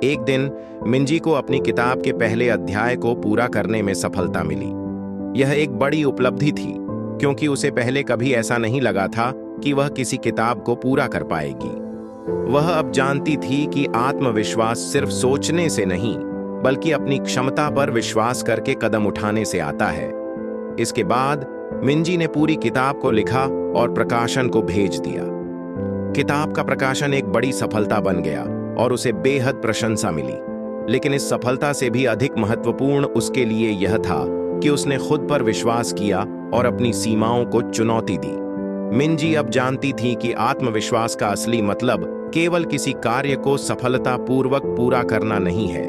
एक दिन मिंजी को अपनी किताब के पहले अध्याय को पूरा करने में सफलता मिली। यह एक बड़ी उपलब्धि थी, क्योंकि उसे पहले कभी ऐसा नहीं लगा था कि वह किसी किताब को पूरा कर पाएगी। वह अब जानती थी कि आत्मविश्वास सिर्फ सोचने से नहीं, बल्कि अपनी क्षमता पर विश्वास करके कदम उठाने से आता है। इसके बाद मिंजी ने पूरी किताब को लिखा और प्रकाशन को भेज दिया। किताब का प्रकाशन एक बड़ी सफलता बन गया और उसे बेहद प्रशंसा मिली। लेकिन इस सफलता से भी अधिक महत्वपूर्ण उसके लिए यह था कि उसने खुद पर विश्वास किया और अपनी सीमाओं को चुनौती दी। मिंजी अब जानती थी कि आत्मविश्वास का असली मतलब केवल किसी कार्य को सफलतापूर्वक पूरा करना नहीं है,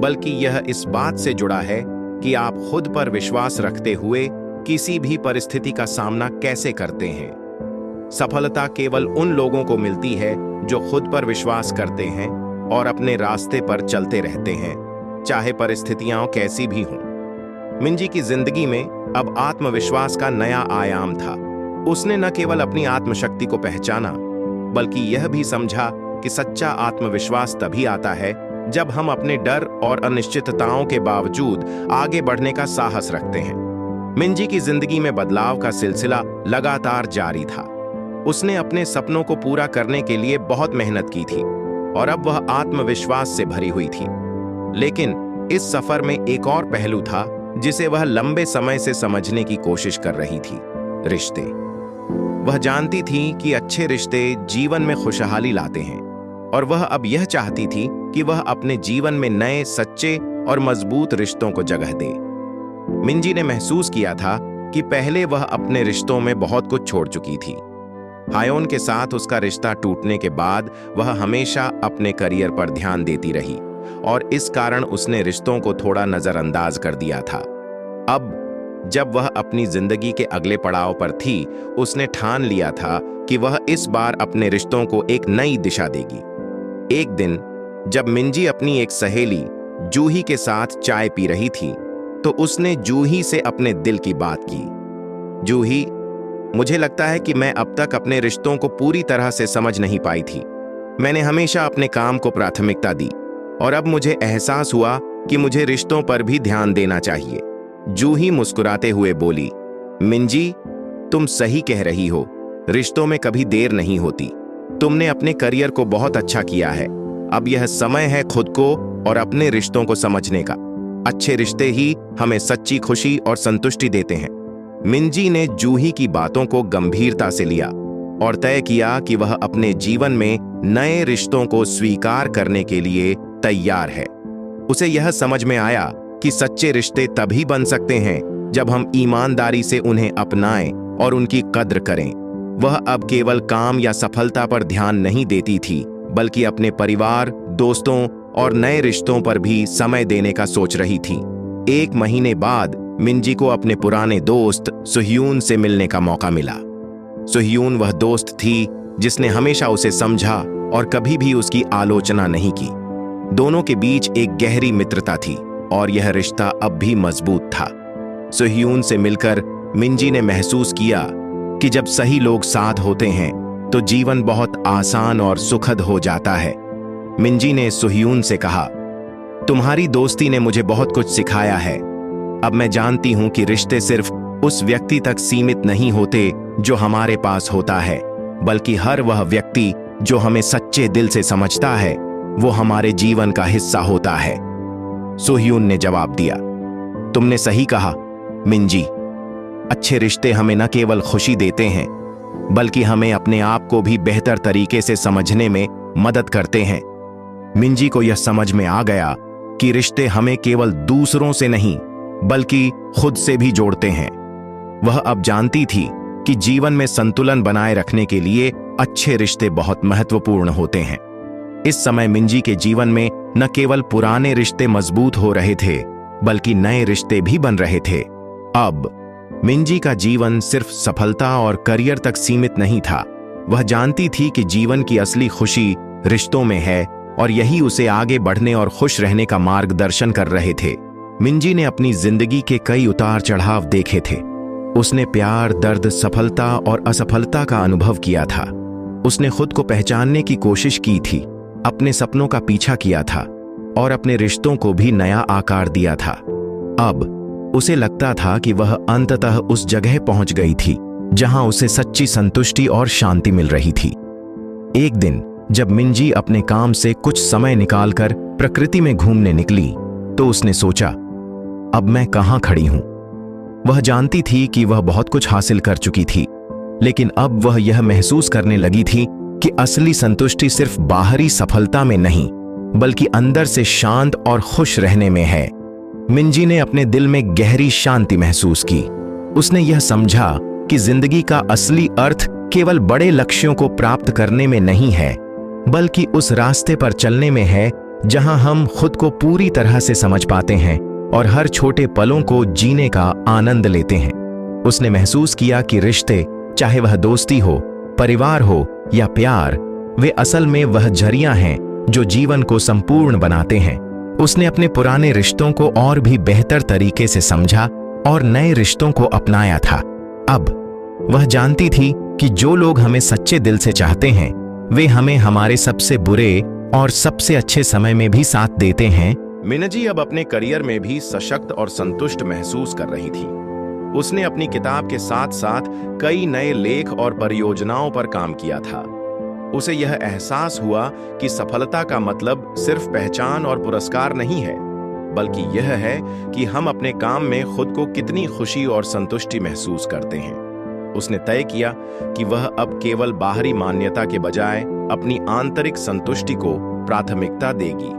बल्कि यह इस बात से जुड़ा है कि आप खुद पर विश्वास रखते हुए किसी भी परिस्थिति का सामना कैसे करते हैं। सफलता केवल उन लोगों को मिलती है जो खुद पर विश्वास करते हैं और अपने रास्ते पर चलते रहते हैं, चाहे परिस्थितियां कैसी भी हों। मिंजी की जिंदगी में अब आत्मविश्वास का नया आयाम था। उसने न केवल अपनी आत्मशक्ति को पहचाना, बल्कि यह भी समझा कि सच्चा आत्मविश्वास तभी आता है जब हम अपने डर और अनिश्चितताओं के बावजूद आगे बढ़ने का साहस रखते हैं। मिंजी की जिंदगी में बदलाव का सिलसिला लगातार जारी था। उसने अपने सपनों को पूरा करने के लिए बहुत मेहनत की थी और अब वह आत्मविश्वास से भरी हुई थी। लेकिन इस सफर में एक और पहलू था जिसे वह लंबे समय से समझने की कोशिश कर रही थी, रिश्ते। वह जानती थी कि अच्छे रिश्ते जीवन में खुशहाली लाते हैं और वह अब यह चाहती थी कि वह अपने जीवन में नए, सच्चे और मजबूत रिश्तों को जगह दे। मिंजी ने महसूस किया था कि पहले वह अपने रिश्तों में बहुत कुछ छोड़ चुकी थी। हायोन के साथ उसका रिश्ता टूटने के बाद वह हमेशा अपने करियर पर ध्यान देती रही और इस कारण उसने रिश्तों को थोड़ा नजरअंदाज कर दिया था। अब जब वह अपनी जिंदगी के अगले पड़ाव पर थी, उसने ठान लिया था कि वह इस बार अपने रिश्तों को एक नई दिशा देगी। एक दिन जब मिंजी अपनी एक सहेली जूही के साथ चाय पी रही थी, तो उसने जूही से अपने दिल की बात की। जूही, मुझे लगता है कि मैं अब तक अपने रिश्तों को पूरी तरह से समझ नहीं पाई थी। मैंने हमेशा अपने काम को प्राथमिकता दी और अब मुझे एहसास हुआ कि मुझे रिश्तों पर भी ध्यान देना चाहिए। जूही मुस्कुराते हुए बोली, मिंजी, तुम सही कह रही हो। रिश्तों में कभी देर नहीं होती। तुमने अपने करियर को बहुत अच्छा किया है। अब यह समय है खुद को और अपने रिश्तों को समझने का। अच्छे रिश्ते ही हमें सच्ची खुशी और संतुष्टि देते हैं। मिंजी ने जूही की बातों को गंभीरता से लिया और तय किया कि वह अपने जीवन में नए रिश्तों को स्वीकार करने के लिए तैयार है। उसे यह समझ में आया कि सच्चे रिश्ते तभी बन सकते हैं जब हम ईमानदारी से उन्हें अपनाएं और उनकी कद्र करें। वह अब केवल काम या सफलता पर ध्यान नहीं देती थी, बल्कि अपने परिवार, दोस्तों और नए रिश्तों पर भी समय देने का सोच रही थी। 1 महीने बाद मिंजी को अपने पुराने दोस्त सुह्यून से मिलने का मौका मिला। सुह्यून वह दोस्त थी जिसने हमेशा उसे समझा और कभी भी उसकी आलोचना नहीं की। दोनों के बीच एक गहरी मित्रता थी और यह रिश्ता अब भी मजबूत था। सुह्यून से मिलकर मिंजी ने महसूस किया कि जब सही लोग साथ होते हैं तो जीवन बहुत आसान और सुखद हो जाता है। मिंजी ने सुह्यून से कहा, तुम्हारी दोस्ती ने मुझे बहुत कुछ सिखाया है। अब मैं जानती हूं कि रिश्ते सिर्फ उस व्यक्ति तक सीमित नहीं होते जो हमारे पास होता है, बल्कि हर वह व्यक्ति जो हमें सच्चे दिल से समझता है वो हमारे जीवन का हिस्सा होता है। सुह्यून ने जवाब दिया, तुमने सही कहा मिंजी। अच्छे रिश्ते हमें न केवल खुशी देते हैं, बल्कि हमें अपने आप को भी बेहतर तरीके से समझने में मदद करते हैं। मिंजी को यह समझ में आ गया कि रिश्ते हमें केवल दूसरों से नहीं, बल्कि खुद से भी जोड़ते हैं। वह अब जानती थी कि जीवन में संतुलन बनाए रखने के लिए अच्छे रिश्ते बहुत महत्वपूर्ण होते हैं। इस समय मिंजी के जीवन में न केवल पुराने रिश्ते मजबूत हो रहे थे, बल्कि नए रिश्ते भी बन रहे थे। अब मिंजी का जीवन सिर्फ सफलता और करियर तक सीमित नहीं था। वह जानती थी कि जीवन की असली खुशी रिश्तों में है और यही उसे आगे बढ़ने और खुश रहने का मार्गदर्शन कर रहे थे। मिंजी ने अपनी जिंदगी के कई उतार चढ़ाव देखे थे। उसने प्यार, दर्द, सफलता और असफलता का अनुभव किया था। उसने खुद को पहचानने की कोशिश की थी, अपने सपनों का पीछा किया था और अपने रिश्तों को भी नया आकार दिया था। अब उसे लगता था कि वह अंततः उस जगह पहुंच गई थी जहां उसे सच्ची संतुष्टि और शांति मिल रही थी। एक दिन जब मिंजी अपने काम से कुछ समय निकालकर प्रकृति में घूमने निकली, तो उसने सोचा, अब मैं कहां खड़ी हूं? वह जानती थी कि वह बहुत कुछ हासिल कर चुकी थी, लेकिन अब वह यह महसूस करने लगी थी कि असली संतुष्टि सिर्फ बाहरी सफलता में नहीं, बल्कि अंदर से शांत और खुश रहने में है। मिंजी ने अपने दिल में गहरी शांति महसूस की। उसने यह समझा कि जिंदगी का असली अर्थ केवल बड़े लक्ष्यों को प्राप्त करने में नहीं है, बल्कि उस रास्ते पर चलने में है जहां हम खुद को पूरी तरह से समझ पाते हैं और हर छोटे पलों को जीने का आनंद लेते हैं। उसने महसूस किया कि रिश्ते, चाहे वह दोस्ती हो, परिवार हो या प्यार, वे असल में वह झरियां हैं जो जीवन को संपूर्ण बनाते हैं। उसने अपने पुराने रिश्तों को और भी बेहतर तरीके से समझा और नए रिश्तों को अपनाया था। अब वह जानती थी कि जो लोग हमें सच्चे दिल से चाहते हैं, वे हमें हमारे सबसे बुरे और सबसे अच्छे समय में भी साथ देते हैं। मिंजी अब अपने करियर में भी सशक्त और संतुष्ट महसूस कर रही थी। उसने अपनी किताब के साथ साथ कई नए लेख और परियोजनाओं पर काम किया था। उसे यह एहसास हुआ कि सफलता का मतलब सिर्फ पहचान और पुरस्कार नहीं है, बल्कि यह है कि हम अपने काम में खुद को कितनी खुशी और संतुष्टि महसूस करते हैं। उसने तय किया कि वह अब केवल बाहरी मान्यता के बजाय अपनी आंतरिक संतुष्टि को प्राथमिकता देगी।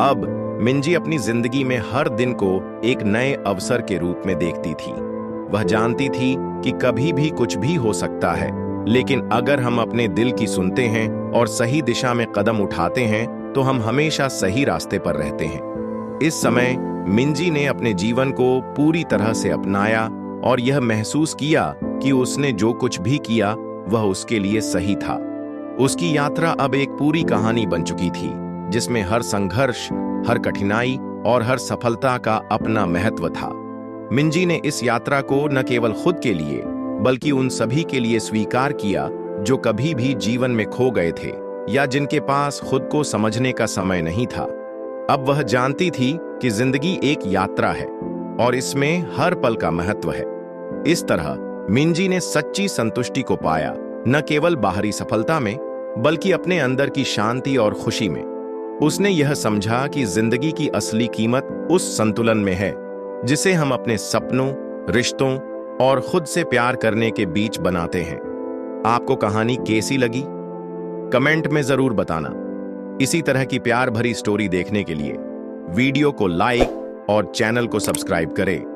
अब मिंजी अपनी जिंदगी में हर दिन को एक नए अवसर के रूप में देखती थी। वह जानती थी कि कभी भी कुछ भी हो सकता है, लेकिन अगर हम अपने दिल की सुनते हैं और सही दिशा में कदम उठाते हैं तो हम हमेशा सही रास्ते पर रहते हैं। इस समय मिंजी ने अपने जीवन को पूरी तरह से अपनाया और यह महसूस किया कि उसने जो कुछ भी किया वह उसके लिए सही था। उसकी यात्रा अब एक पूरी कहानी बन चुकी थी, जिसमें हर संघर्ष, हर कठिनाई और हर सफलता का अपना महत्व था। मिंजी ने इस यात्रा को न केवल खुद के लिए, बल्कि उन सभी के लिए स्वीकार किया जो कभी भी जीवन में खो गए थे या जिनके पास खुद को समझने का समय नहीं था। अब वह जानती थी कि जिंदगी एक यात्रा है और इसमें हर पल का महत्व है। इस तरह मिंजी ने सच्ची संतुष्टि को पाया, न केवल बाहरी सफलता में, बल्कि अपने अंदर की शांति और खुशी में। उसने यह समझा कि जिंदगी की असली कीमत उस संतुलन में है जिसे हम अपने सपनों, रिश्तों और खुद से प्यार करने के बीच बनाते हैं। आपको कहानी कैसी लगी? कमेंट में जरूर बताना। इसी तरह की प्यार भरी स्टोरी देखने के लिए वीडियो को लाइक और चैनल को सब्सक्राइब करें।